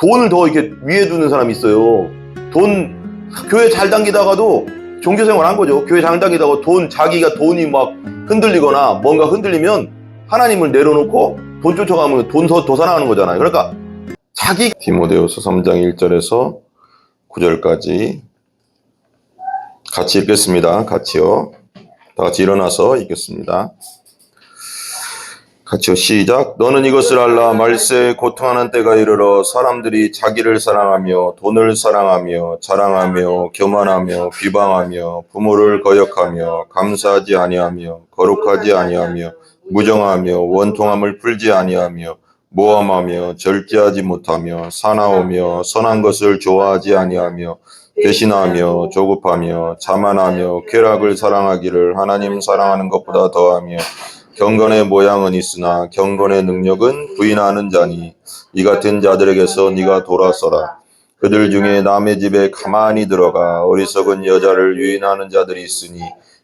돈을 더 이렇게 위에 두는 사람이 있어요. 교회 잘 다니다가도 종교생활 한 거죠. 교회 잘 다니다가 자기가 돈이 막 흔들리거나 뭔가 흔들리면 하나님을 내려놓고 돈 쫓아가면 돈 더 살아가는 거잖아요. 그러니까 디모데후서 3장 1절에서 9절까지 같이 읽겠습니다. 같이요. 다 같이 일어나서 읽겠습니다. 같이요. 시작. 너는 이것을 알라. 말세에 고통하는 때가 이르러 사람들이 자기를 사랑하며 돈을 사랑하며 자랑하며 교만하며 비방하며 부모를 거역하며 감사하지 아니하며 거룩하지 아니하며 무정하며 원통함을 풀지 아니하며 모함하며 절제하지 못하며 사나우며 선한 것을 좋아하지 아니하며 배신하며 조급하며 자만하며 쾌락을 사랑하기를 하나님 사랑하는 것보다 더하며 경건의 모양은 있으나 경건의 능력은 부인하는 자니 이 같은 자들에게서 네가 돌아서라. 그들 중에 남의 집에 가만히 들어가 어리석은 여자를 유인하는 자들이 있으니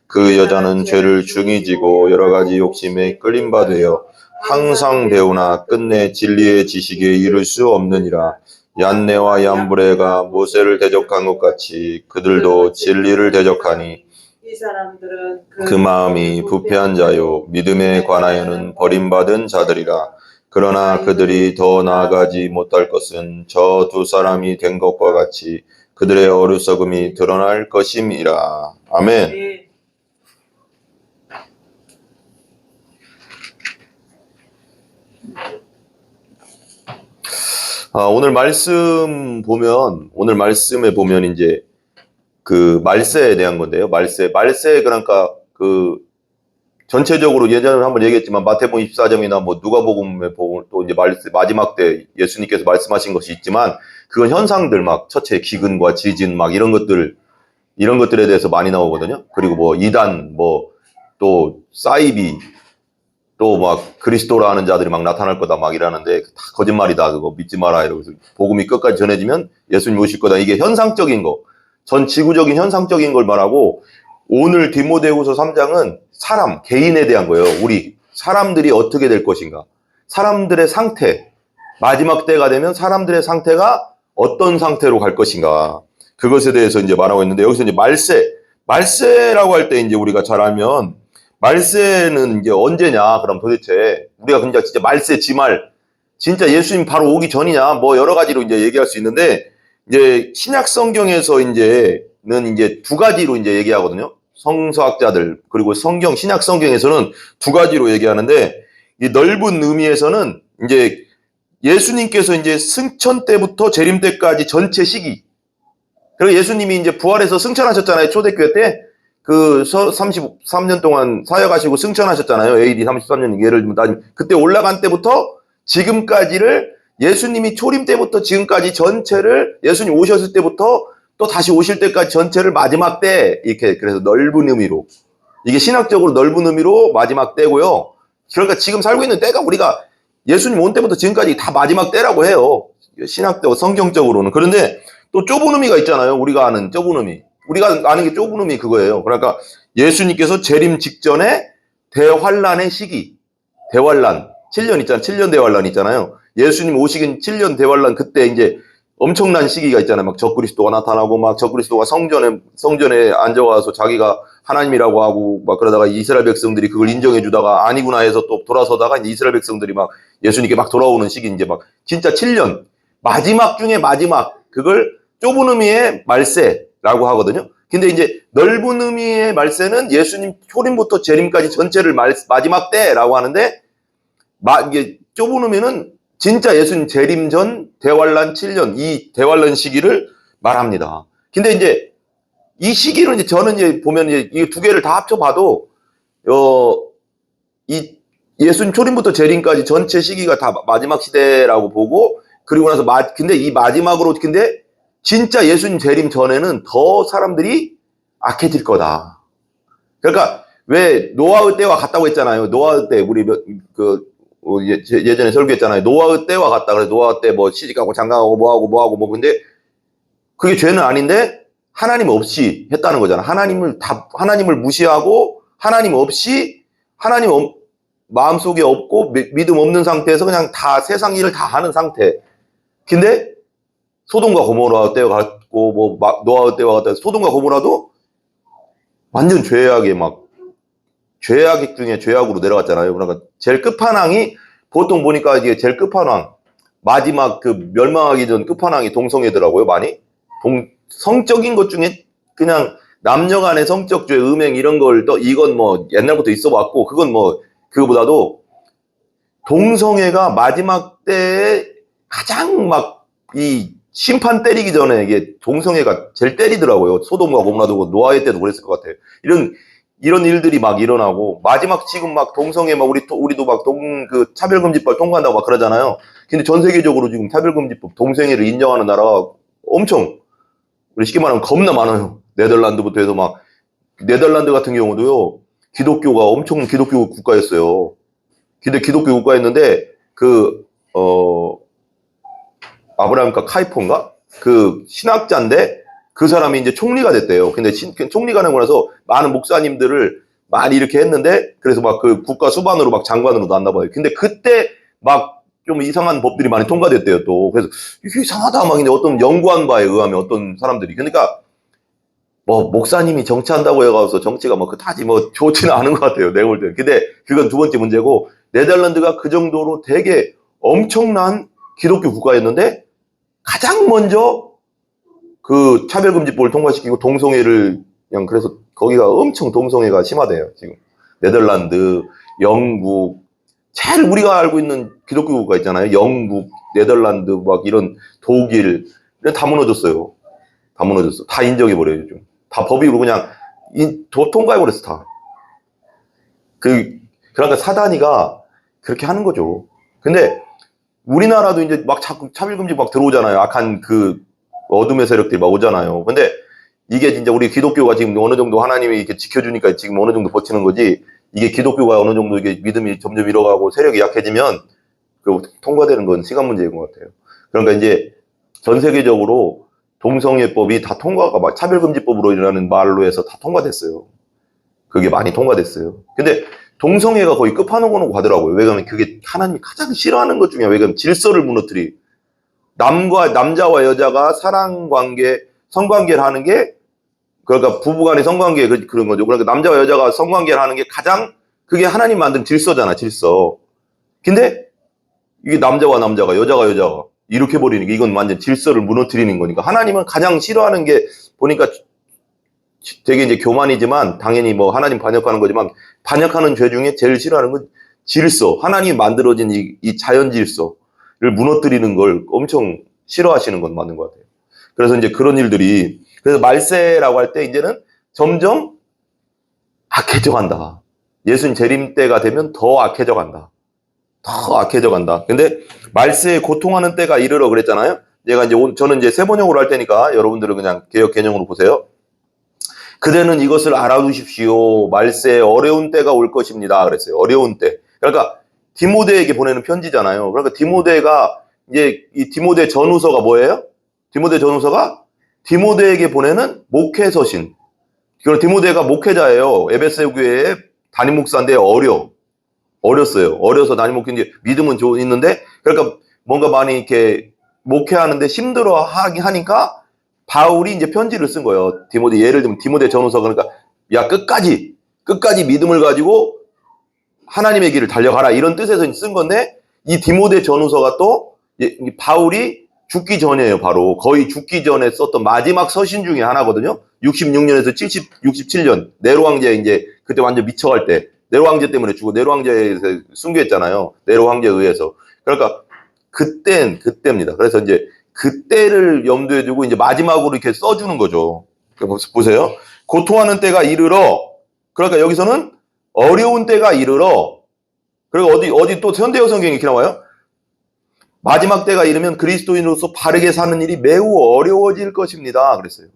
그 여자는 죄를 중히 지고 여러 가지 욕심에 끌린 바 되어 항상 배우나 끝내 진리의 지식에 이를 수 없느니라. 얀네와 얀브레가 모세를 대적한 것 같이 그들도 진리를 대적하니 이 사람들은 그 마음이 부패한 자요 믿음에 관하여는 버림받은 자들이라. 그러나 그들이 더 나아가지 못할 것은 저 두 사람이 된 것과 같이 그들의 어리석음이 드러날 것임이라. 아멘. 네. 오늘 말씀에 보면 이제 그 말세에 대한 건데요. 말세 그러니까 그 전체적으로 예전에 한번 얘기했지만 마태복음 24장이나 뭐 누가복음에 보면 또 이제 마지막 때 예수님께서 말씀하신 것이 있지만 그건 현상들 막 첫째 기근과 지진 막 이런 것들에 대해서 많이 나오거든요. 그리고 뭐 이단 뭐 또 사이비 또 막 그리스도라 하는 자들이 막 나타날 거다 막 이러는데 다 거짓말이다. 그거 믿지 마라 이러면서 복음이 끝까지 전해지면 예수님 오실 거다. 이게 현상적인 거. 전 지구적인 현상적인 걸 말하고 오늘 디모데후서 3장은 사람, 개인에 대한 거예요. 우리 사람들이 어떻게 될 것인가. 사람들의 상태, 마지막 때가 되면 사람들의 상태가 어떤 상태로 갈 것인가. 그것에 대해서 이제 말하고 있는데 여기서 이제 말세라고 할 때 이제 우리가 잘 알면 말세는 이제 언제냐. 그럼 도대체 우리가 진짜 말세 지말 진짜 예수님 바로 오기 전이냐 뭐 여러 가지로 이제 얘기할 수 있는데 이제 신약 성경에서 이제는 이제 두 가지로 이제 얘기하거든요. 성서학자들 그리고 신약 성경에서는 두 가지로 얘기하는데 이 넓은 의미에서는 이제 예수님께서 이제 승천 때부터 재림 때까지 전체 시기. 그리고 예수님이 이제 부활해서 승천하셨잖아요. 초대교회 때 그 33년 동안 사역하시고 승천하셨잖아요. AD 33년 예를 들면 그때 올라간 때부터 지금까지를 예수님이 초림 때부터 지금까지 전체를 예수님 오셨을 때부터 또 다시 오실 때까지 전체를 마지막 때 이렇게 그래서 넓은 의미로 이게 신학적으로 넓은 의미로 마지막 때고요. 그러니까 지금 살고 있는 때가 우리가 예수님 온 때부터 지금까지 다 마지막 때라고 해요. 신학적 성경적으로는. 그런데 또 좁은 의미가 있잖아요. 우리가 아는 좁은 의미. 우리가 아는 게 좁은 의미 그거예요. 그러니까 예수님께서 재림 직전에 대환란의 시기. 대환란. 7년 있잖아요. 7년 대환란 있잖아요. 예수님 오시긴 7년 대환란 그때 이제 엄청난 시기가 있잖아요. 막 적그리스도가 나타나고 막 적그리스도가 성전에 앉아와서 자기가 하나님이라고 하고 막 그러다가 이스라엘 백성들이 그걸 인정해 주다가 아니구나 해서 또 돌아서다가 이제 이스라엘 백성들이 막 예수님께 막 돌아오는 시기 이제 막 진짜 7년 마지막 중에 마지막 그걸 좁은 의미의 말세라고 하거든요. 근데 이제 넓은 의미의 말세는 예수님 초림부터 재림까지 전체를 마지막 때라고 하는데 이게 좁은 의미는 진짜 예수님 재림 전 대환란 7년 이 대환란 시기를 말합니다. 근데 이제 이 시기를 이제 저는 이제 보면 이제 이 두 개를 다 합쳐봐도 이 예수님 초림부터 재림까지 전체 시기가 다 마지막 시대라고 보고 그리고 나서 근데 이 마지막으로 근데 진짜 예수님 재림 전에는 더 사람들이 악해질 거다. 그러니까 왜 노아의 때와 같다고 했잖아요. 노아의 때 우리 예전에 설교했잖아요. 노아의 때와 같다. 그래서 노아 때 뭐 시집가고 장가가고 뭐하고 뭐 근데 그게 죄는 아닌데 하나님 없이 했다는 거잖아. 하나님을 무시하고 하나님 없이 마음속에 없고 믿음 없는 상태에서 그냥 다 세상 일을 다 하는 상태. 근데 소돔과 고모라 때와 같고 뭐 노아 때와 같다. 소돔과 고모라도 완전 죄악의 막 죄악 중에 죄악으로 내려갔잖아요. 그러니까 제일 끝판왕이 보통 보니까 이게 제일 끝판왕 마지막 그 멸망하기 전 끝판왕이 동성애더라고요. 많이 성적인 것 중에 그냥 남녀 간의 성적 죄, 음행 이런 걸 또 이건 뭐 옛날부터 있어 왔고 그건 뭐 그거보다도 동성애가 마지막 때에 가장 막 이 심판 때리기 전에 이게 동성애가 제일 때리더라고요. 소돔과 고모라도 노아의 때도 그랬을 것 같아요. 이런 일들이 막 일어나고 마지막 지금 막 동성애 막 우리도 막 그 차별금지법 통과한다고 막 그러잖아요. 근데 전 세계적으로 지금 차별금지법 동성애를 인정하는 나라가 엄청 우리 쉽게 말하면 겁나 많아요. 네덜란드부터 해서 막 네덜란드 같은 경우도요. 기독교가 엄청 기독교 국가였어요. 근데 기독교 국가였는데 아브라함과 카이포인가? 그 신학자인데 그 사람이 이제 총리가 됐대요. 근데 총리가 되고 나서 많은 목사님들을 많이 이렇게 했는데 그래서 막 그 국가 수반으로 막 장관으로 났나 봐요. 근데 그때 막 좀 이상한 법들이 많이 통과됐대요 또. 그래서 이게 이상하다 막 근데 어떤 연구한 바에 의하면 어떤 사람들이 그러니까 뭐 목사님이 정치한다고 해가지고 정치가 뭐 그다지 뭐 좋지는 않은 것 같아요. 내가 볼 때는. 근데 그건 두 번째 문제고 네덜란드가 그 정도로 되게 엄청난 기독교 국가였는데 가장 먼저 그 차별금지법을 통과시키고 동성애를 그냥 그래서 거기가 엄청 동성애가 심하대요. 지금 네덜란드, 영국 제일 우리가 알고 있는 기독교 국가 있잖아요. 영국, 네덜란드 막 이런 독일 다 무너졌어요. 다 무너졌어. 다 인정해버려요. 요즘. 다 법으로 그냥 통과해버렸어. 다. 그러니까 사단이가 그렇게 하는 거죠. 근데 우리나라도 이제 막 자꾸 차별금지 막 들어오잖아요. 악한 그 어둠의 세력들이 막 오잖아요. 근데 이게 진짜 우리 기독교가 지금 어느 정도 하나님이 이렇게 지켜주니까 지금 어느 정도 버티는 거지. 이게 기독교가 어느 정도 이게 믿음이 점점 잃어가고 세력이 약해지면 그 통과되는 건 시간 문제인 것 같아요. 그러니까 이제 전 세계적으로 동성애법이 다 통과가 막 차별금지법으로 일어나는 말로 해서 다 통과됐어요. 그게 많이 통과됐어요. 근데 동성애가 거의 끝판왕으로 가더라고요. 왜냐면 그게 하나님이 가장 싫어하는 것 중에 왜냐면 질서를 무너뜨리. 남자와 여자가 사랑 관계, 성관계를 하는 게 그러니까 부부간의 성관계 그런 거죠. 그러니까 남자와 여자가 성관계를 하는 게 가장 그게 하나님 만든 질서잖아, 질서. 근데 이게 남자와 남자가 여자가 이렇게 버리는 게 이건 완전 질서를 무너뜨리는 거니까 하나님은 가장 싫어하는 게 보니까 되게 이제 교만이지만 당연히 뭐 하나님 반역하는 거지만 반역하는 죄 중에 제일 싫어하는 건 질서. 하나님이 만들어진 이 자연 질서를 무너뜨리는 걸 엄청 싫어하시는 건 맞는 것 같아요. 그래서 이제 그런 일들이 그래서 말세라고 할 때 이제는 점점 악해져 간다. 예수님 재림 때가 되면 더 악해져 간다. 더 악해져 간다. 근데 말세에 고통하는 때가 이르러 그랬잖아요. 저는 이제 세 번역으로 할 테니까 여러분들은 그냥 개역 개념으로 보세요. 그대는 이것을 알아두십시오. 말세에 어려운 때가 올 것입니다. 그랬어요. 어려운 때. 그러니까 디모데에게 보내는 편지잖아요. 그러니까 디모데가 이제 이 디모데 전후서가 뭐예요? 디모데 전후서가 디모데에게 보내는 목회서신. 그리고 디모데가 목회자예요. 에베소 교회의 담임 목사인데 어렸어요. 어려서 담임 목회인데 믿음은 있는데 그러니까 뭔가 많이 이렇게 목회하는데 힘들어 하니까 바울이 이제 편지를 쓴 거예요. 디모데 예를 들면 디모데 전후서 그러니까 야 끝까지 믿음을 가지고 하나님의 길을 달려가라 이런 뜻에서 쓴 건데 이 디모데 전후서가 또 바울이 죽기 전이에요. 바로 거의 죽기 전에 썼던 마지막 서신 중에 하나거든요. 66년에서 67년 네로 황제 이제 그때 완전 미쳐갈 때 네로 황제 때문에 죽고 네로 황제에서 순교했잖아요. 네로 황제에 의해서. 그러니까 그때입니다. 그래서 이제 그때를 염두에 두고 이제 마지막으로 이렇게 써주는 거죠. 보세요. 고통하는 때가 이르러 그러니까 여기서는 어려운 때가 이르러 그리고 어디 또 현대어 성경이 이렇게 나와요. 마지막 때가 이르면 그리스도인으로서 바르게 사는 일이 매우 어려워질 것입니다. 그랬어요.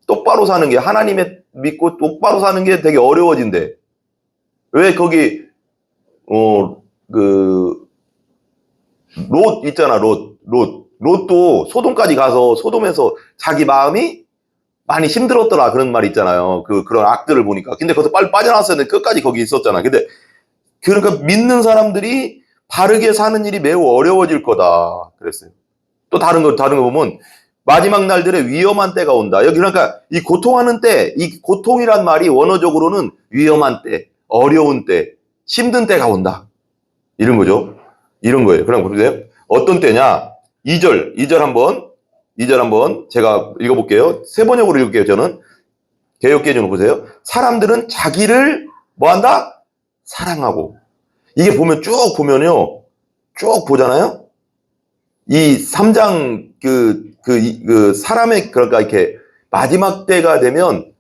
똑바로 사는 게 하나님의 믿고 똑바로 사는 게 되게 어려워진대. 왜 거기 롯 있잖아. 롯도 소돔까지 가서 소돔에서 자기 마음이 많이 힘들었더라 그런 말 있잖아요. 그런 악들을 보니까. 근데 거기서 빨리 빠져나왔어야 되는데 끝까지 거기 있었잖아. 근데 그러니까 믿는 사람들이 바르게 사는 일이 매우 어려워질 거다. 그랬어요. 또 다른 거 보면 마지막 날들에 위험한 때가 온다. 여기 그러니까 이 고통하는 때, 이 고통이란 말이 원어적으로는 위험한 때, 어려운 때, 힘든 때가 온다. 이런 거죠. 이런 거예요. 그럼 보세요. 어떤 때냐? 2절 한번 제가 읽어볼게요. 세 번역으로 읽을게요. 저는 개역개정을 보세요. 사람들은 자기를 뭐 한다? 사랑하고. 이게 보면 쭉 보면요. 쭉 보잖아요. 이 3장 사람의 그러니까 이렇게 마지막 때가 되면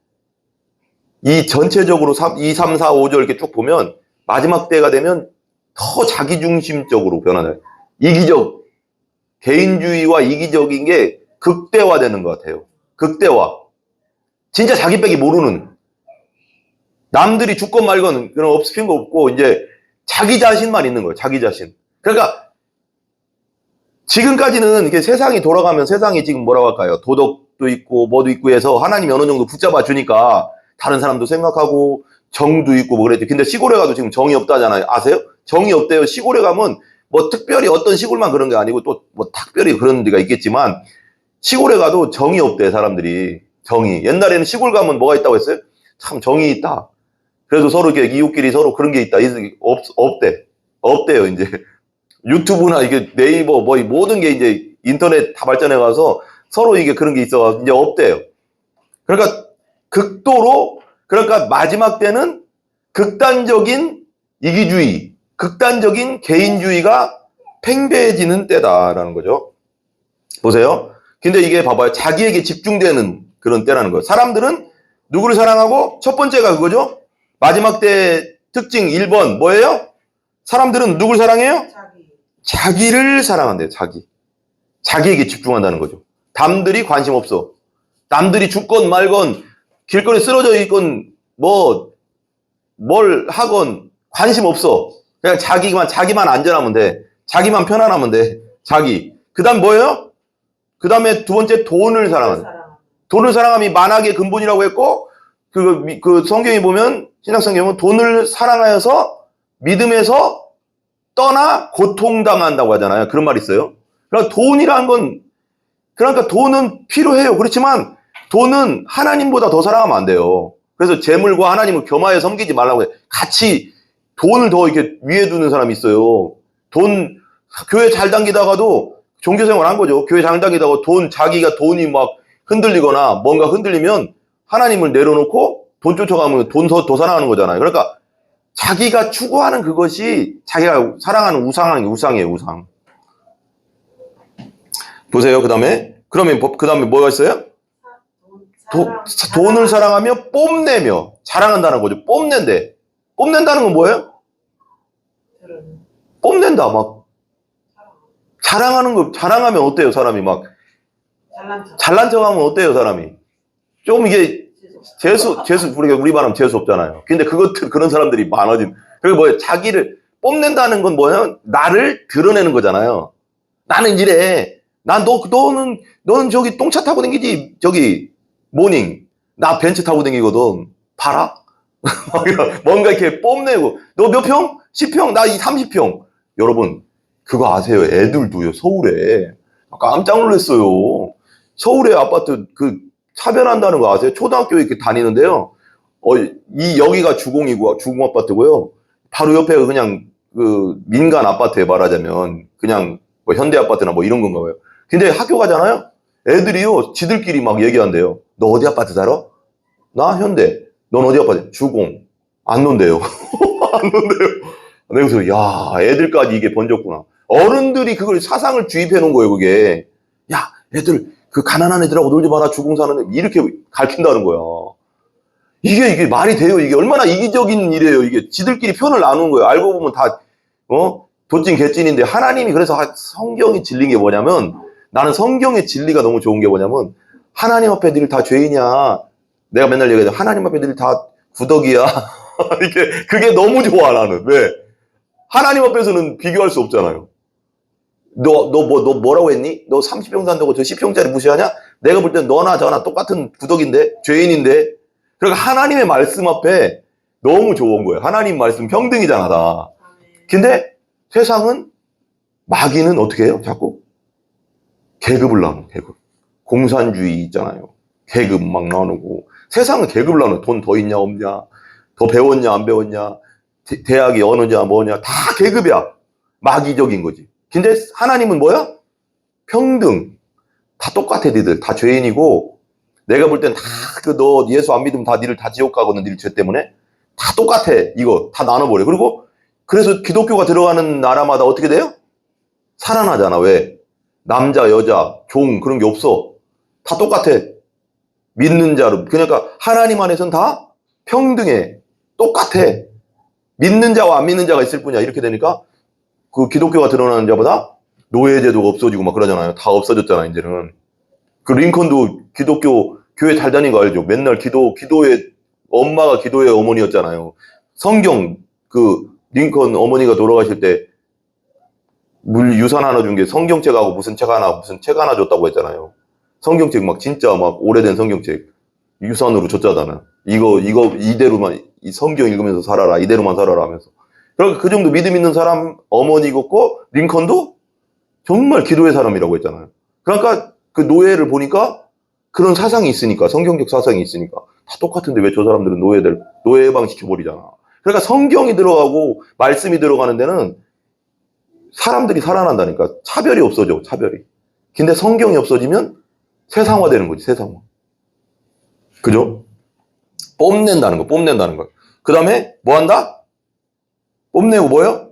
이 전체적으로 2, 3, 4, 5절 이렇게 쭉 보면 마지막 때가 되면 더 자기중심적으로 변하는 이기적 개인주의와 이기적인 게 극대화되는 것 같아요. 극대화. 진짜 자기 빼기 모르는 남들이 죽건 말건 그런 업스핀 거 없고 이제 자기 자신만 있는 거예요. 자기 자신. 그러니까 지금까지는 이게 세상이 돌아가면 세상이 지금 뭐라고 할까요? 도덕도 있고 뭐도 있고 해서 하나님이 어느 정도 붙잡아 주니까 다른 사람도 생각하고 정도 있고 뭐 그랬죠. 근데 시골에 가도 지금 정이 없다잖아요. 아세요? 정이 없대요. 시골에 가면 뭐 특별히 어떤 시골만 그런 게 아니고 또 뭐 특별히 그런 데가 있겠지만 시골에 가도 정이 없대 사람들이. 정이. 옛날에는 시골 가면 뭐가 있다고 했어요? 참 정이 있다. 그래도 서로 이렇게 이웃끼리 서로 그런 게 있다. 없대. 없대요 이제. 유튜브나 이게 네이버 뭐 모든 게 이제 인터넷 다 발전해 가서 서로 이게 그런 게 있어 이제 없대요. 그러니까 극도로 그러니까 마지막 때는 극단적인 이기주의, 극단적인 개인주의가 팽배해지는 때다라는 거죠. 보세요. 근데 이게 봐봐요. 자기에게 집중되는 그런 때라는 거예요. 사람들은 누구를 사랑하고 첫 번째가 그거죠. 마지막 때 특징 1번 뭐예요? 사람들은 누굴 사랑해요? 자기를 사랑한대요. 자기에게 집중한다는 거죠. 남들이 관심 없어. 남들이 죽건 말건 길거리 쓰러져 있건 뭘 하건 관심 없어. 그냥 자기만 안전하면 돼. 자기만 편안하면 돼. 그 다음 뭐예요? 그 다음에 두 번째 돈을 사랑한다. 돈을 사랑함이 만악의 근본이라고 했고 그 성경에 보면 신약성경에 보면 돈을 사랑하여서 믿음에서 떠나 고통당한다고 하잖아요. 그런 말이 있어요. 그러니까 돈이라는 건 그러니까 돈은 필요해요. 그렇지만 돈은 하나님보다 더 사랑하면 안 돼요. 그래서 재물과 하나님을 겸하여 섬기지 말라고 해요. 같이 돈을 더 이렇게 위에 두는 사람이 있어요. 교회 잘 다니다가도 종교생활 한 거죠. 교회 잘 다니다가 자기가 돈이 막 흔들리거나 뭔가 흔들리면 하나님을 내려놓고 돈 쫓아가면 돈 더 사랑하는 거잖아요. 그러니까 자기가 추구하는 그것이 자기가 사랑하는 우상이에요, 우상. 보세요, 그 다음에 뭐가 있어요? 돈을 사랑하며 뽐내며 자랑한다는 거죠. 뽐낸다는 건 뭐예요? 뽐낸다, 막. 자랑하면 어때요, 사람이 막. 잘난 척 하면 어때요, 사람이? 좀 이게, 우리 말하면 재수 없잖아요. 근데 그런 사람들이 많아진. 그리고 뭐예요? 자기를 뽐낸다는 건 뭐예요? 나를 드러내는 거잖아요. 나는 이래. 너는 저기 똥차 타고 다니지? 모닝. 나 벤츠 타고 다니거든. 봐라? 뭔가 이렇게 뽐내고. 너 몇 평? 10평? 나 30평. 여러분, 그거 아세요? 애들도요, 서울에. 깜짝 놀랐어요. 서울에 아파트 차별한다는 거 아세요? 초등학교 이렇게 다니는데요. 여기가 주공 아파트고요. 바로 옆에 그냥 민간 아파트에 말하자면 그냥 뭐 현대 아파트나 뭐 이런 건가 봐요. 근데 학교 가잖아요. 애들이요, 지들끼리 막 얘기한대요. 너 어디 아파트 살아? 나 현대. 넌 어디 아파트? 주공. 안 논대요. 안 논대요. 내가 그래서 야, 애들까지 이게 번졌구나. 어른들이 그걸 사상을 주입해 놓은 거예요, 그게. 야, 애들 가난한 애들하고 놀지 마라. 주공 사는 애. 이렇게 가르친다는 거야. 이게 말이 돼요? 이게 얼마나 이기적인 일이에요. 이게 지들끼리 편을 나누는 거예요. 알고 보면 다 도찐 개찐인데 하나님이 그래서 성경이 진리인 게 뭐냐면 나는 성경의 진리가 너무 좋은 게 뭐냐면 하나님 앞에 늘 다 죄인이야. 내가 맨날 얘기하죠. 하나님 앞에 늘 다 구덕이야. 그게 너무 좋아 나는. 왜? 하나님 앞에서는 비교할 수 없잖아요. 너 뭐라고 했니? 너 30평 산다고 저 10평짜리 무시하냐? 내가 볼 땐 너나 저나 똑같은 구덕인데 죄인인데. 그러니까 하나님의 말씀 앞에 너무 좋은 거예요. 하나님 말씀 평등이잖아 다. 근데 세상은 마귀는 어떻게 해요? 자꾸 계급을 나누고, 계급. 공산주의 있잖아요. 계급 막 나누고. 세상은 계급을 나누고, 돈 더 있냐, 없냐, 더 배웠냐, 안 배웠냐, 대학이 어느냐, 뭐냐, 다 계급이야. 마귀적인 거지. 근데 하나님은 뭐야? 평등. 다 똑같아, 니들. 다 죄인이고, 내가 볼 땐 다, 너 예수 안 믿으면 다 니를 다 지옥 가거든, 니들 죄 때문에. 다 똑같아. 이거 다 나눠버려. 그리고 그래서 기독교가 들어가는 나라마다 어떻게 돼요? 살아나잖아. 왜? 남자, 여자, 종 그런 게 없어. 다 똑같아. 믿는 자로. 그러니까 하나님 안에서는 다 평등해. 똑같아. 믿는 자와 안 믿는 자가 있을 뿐이야. 이렇게 되니까 그 기독교가 드러나는 자보다 노예제도가 없어지고 막 그러잖아요. 다 없어졌잖아, 이제는. 그 링컨도 기독교 교회 잘 다닌 거 알죠? 맨날 기도에, 엄마가 기도의 어머니였잖아요. 성경, 그 링컨 어머니가 돌아가실 때 유산 하나 준 게 성경책하고 무슨 책 하나 줬다고 했잖아요. 성경책 막 진짜 막 오래된 성경책 유산으로 줬잖아요. 이거 이대로만 이 성경 읽으면서 살아라. 이대로만 살아라 하면서. 그러니까 그 정도 믿음 있는 사람 어머니였고 링컨도 정말 기도의 사람이라고 했잖아요. 그러니까 그 노예를 보니까 그런 사상이 있으니까 성경적 사상이 있으니까 다 똑같은데 왜 저 사람들은 노예 해방시켜버리잖아. 그러니까 성경이 들어가고 말씀이 들어가는 데는 사람들이 살아난다니까. 차별이 없어져, 차별이. 근데 성경이 없어지면 세상화되는 거지, 세상화. 그죠? 뽐낸다는 거. 그 다음에 뭐 한다? 뽐내고 뭐요?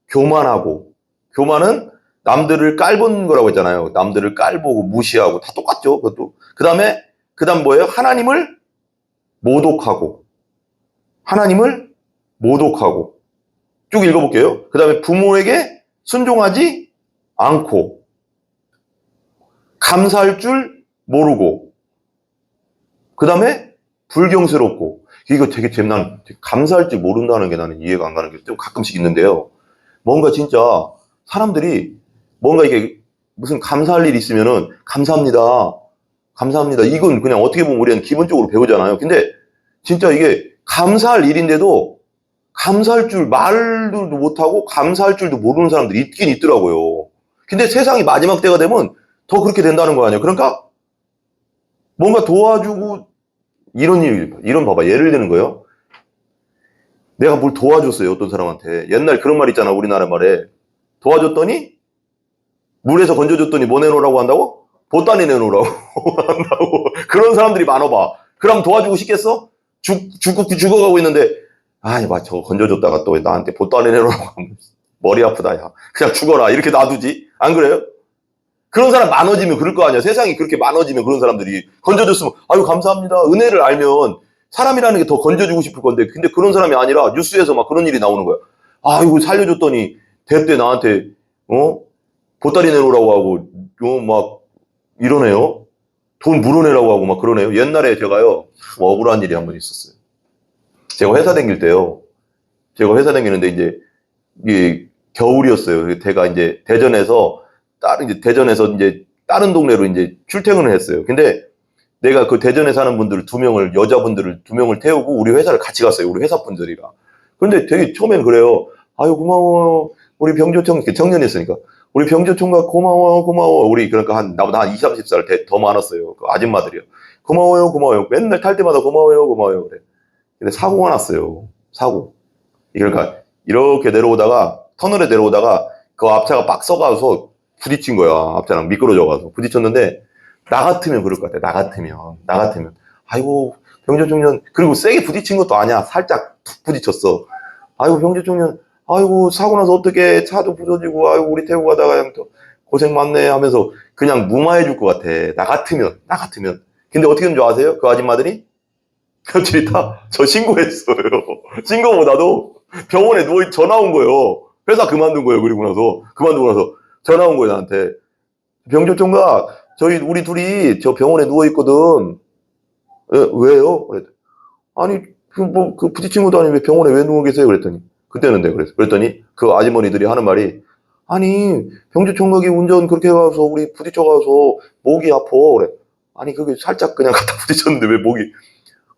교만하고. 교만은 남들을 깔보는 거라고 했잖아요. 남들을 깔보고 무시하고 다 똑같죠, 그것도. 그 다음 뭐예요? 하나님을 모독하고. 쭉 읽어볼게요. 그 다음에 부모에게 순종하지 않고. 감사할 줄 모르고. 그 다음에 불경스럽고. 이거 되게 난 감사할 줄 모른다는 게 나는 이해가 안 가는 게 좀 가끔씩 있는데요. 뭔가 진짜 사람들이 뭔가 이게 무슨 감사할 일 있으면은 감사합니다. 이건 그냥 어떻게 보면 우리는 기본적으로 배우잖아요. 근데 진짜 이게 감사할 일인데도 감사할 줄 말도 못하고 감사할 줄도 모르는 사람들이 있긴 있더라고요. 근데 세상이 마지막 때가 되면 더 그렇게 된다는 거 아니에요. 그러니까 뭔가 도와주고 이런 봐봐. 예를 드는 거예요. 내가 뭘 도와줬어요. 어떤 사람한테. 옛날 그런 말 있잖아. 우리나라 말에. 도와줬더니 물에서 건져줬더니 뭐 내놓으라고 한다고? 보따리 내놓으라고 한다고. 그런 사람들이 많아봐. 그럼 도와주고 싶겠어? 죽어가고 있는데 아니 막 저거 건져줬다가 또 나한테 보따리 내놓으라고 하면 머리 아프다 야. 그냥 죽어라 이렇게 놔두지. 안 그래요? 그런 사람 많아지면 그럴 거 아니야. 세상이 그렇게 많아지면 그런 사람들이 건져줬으면 아유 감사합니다. 은혜를 알면 사람이라는 게 더 건져주고 싶을 건데 근데 그런 사람이 아니라 뉴스에서 막 그런 일이 나오는 거야. 아이고 살려줬더니 대때 나한테 보따리 내놓으라고 하고 막 이러네요. 돈 물어내라고 하고 막 그러네요. 옛날에 제가요 억울한 일이 한 번 있었어요. 제가 회사 다닐 때요. 제가 회사 다니는데 이제 이게 겨울이었어요. 제가 이제 대전에서 이제 다른 동네로 이제 출퇴근을 했어요. 근데 내가 그 대전에 사는 분들 여자분들을 2명을 태우고 우리 회사를 같이 갔어요. 우리 회사 분들이랑. 근데 되게 처음엔 그래요. 아유, 고마워요. 우리 청년이었으니까. 우리 병조총각 고마워. 우리 그러니까 나보다 한 20, 30살 더 많았어요. 그 아줌마들이요. 고마워요. 맨날 탈 때마다 고마워요. 그래. 근데 사고가 났어요. 사고. 그러니까 이렇게 터널에 내려오다가 그 앞차가 빡 썩어서 부딪힌 거야. 앞차랑 미끄러져가서 부딪혔는데 나 같으면 그럴 것 같아. 나 같으면 아이고 병조 청년 그리고 세게 부딪힌 것도 아니야. 살짝 툭 부딪혔어. 아이고 병조 청년 아이고 사고 나서 어떻게 차도 부서지고 아이고 우리 태우고 가다가 그냥 또 고생 많네 하면서 그냥 무마해 줄 것 같아. 나 같으면 근데 어떻게 된 줄 아세요? 그 아줌마들이 며칠 있다 저 신고했어요. 신고보다도 병원에 전화 온 거예요. 회사 그만두고 나서 전화 온 거예요. 나한테 병조 총각 우리 둘이 저 병원에 누워 있거든. 왜요? 아니 그 부딪힌 것도 아니고 병원에 왜 누워 계세요? 그랬더니 그때는 그랬더니 그 아주머니들이 하는 말이 아니 병조 총각이 운전 그렇게 해가서 우리 부딪혀가서 목이 아파. 그래. 아니 그게 살짝 그냥 갖다 부딪혔는데 왜 목이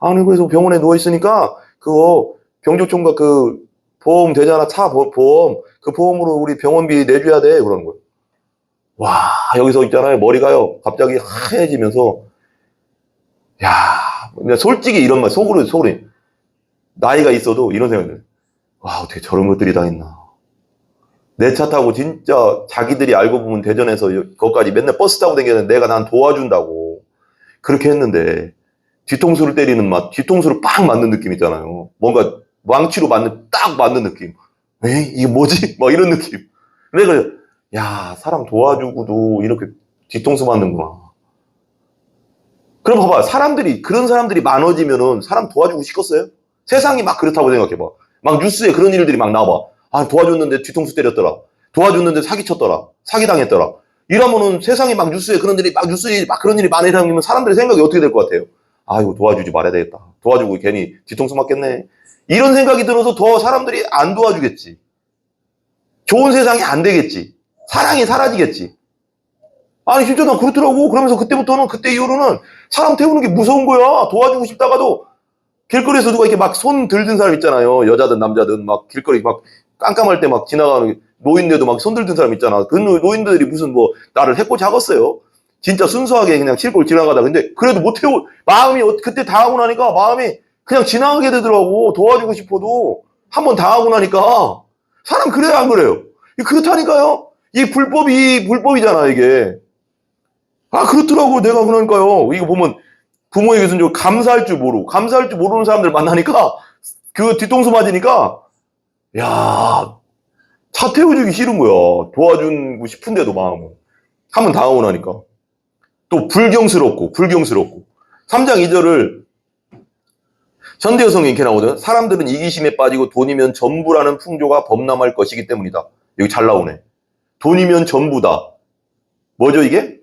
아니 그래서 병원에 누워 있으니까 그거 병조 총각 그 보험 되잖아. 차 보험 그 보험으로 우리 병원비 내줘야 돼 그러는 거예요. 와, 여기서 있잖아요. 머리가요, 갑자기 하얘지면서, 야, 근데 솔직히 이런 말, 속으로, 나이가 있어도 이런 생각이 들어요. 와, 어떻게 저런 것들이 다 있나. 내 차 타고 진짜 자기들이 알고 보면 대전에서 거기까지 맨날 버스 타고 다녔는데 내가 난 도와준다고. 그렇게 했는데, 뒤통수를 때리는 맛, 뒤통수를 빡 맞는 느낌 있잖아요. 뭔가 왕치로 딱 맞는 느낌. 에이, 이게 뭐지? 막 이런 느낌. 그래서, 야, 사람 도와주고도 이렇게 뒤통수 맞는구나. 그럼 봐봐. 그런 사람들이 많아지면은 사람 도와주고 싶겠어요? 세상이 막 그렇다고 생각해봐. 막 뉴스에 그런 일들이 막 나와봐. 아, 도와줬는데 뒤통수 때렸더라. 도와줬는데 사기쳤더라. 사기당했더라. 이러면은 세상에 막 뉴스에 그런 일이, 막 뉴스에 막 그런 일이 많이 일어나면 사람들의 생각이 어떻게 될 것 같아요? 아, 이거 도와주지 말아야 되겠다. 도와주고 괜히 뒤통수 맞겠네. 이런 생각이 들어서 더 사람들이 안 도와주겠지. 좋은 세상이 안 되겠지. 사랑이 사라지겠지. 아니, 진짜 난 그렇더라고. 그러면서 그때 이후로는 사람 태우는 게 무서운 거야. 도와주고 싶다가도 길거리에서 누가 이렇게 막 손 들든 사람 있잖아요. 여자든 남자든 막 길거리 막 깜깜할 때 막 지나가는 노인네도 막 손 들든 사람 있잖아. 그 노인들이 무슨 뭐 나를 해코 작았어요. 진짜 순수하게 그냥 칠골 지나가다. 근데 그래도 못 태워. 마음이 그때 당하고 나니까 마음이 그냥 지나가게 되더라고. 도와주고 싶어도 한번 당하고 나니까 사람 그래요, 안 그래요? 그렇다니까요. 이 불법이잖아, 이게. 아, 그렇더라고. 내가 그러니까요. 이거 보면 부모에게 좀 감사할 줄 모르는 사람들 만나니까 그 뒤통수 맞으니까 야, 차 태워주기 싫은 거야. 도와주고 싶은데도 마음은. 한번 당하고 나니까. 또 불경스럽고. 3장 2절을 현대여성이 이렇게 나오거든. 사람들은 이기심에 빠지고 돈이면 전부라는 풍조가 범람할 것이기 때문이다. 여기 잘 나오네. 돈이면 전부다. 뭐죠 이게?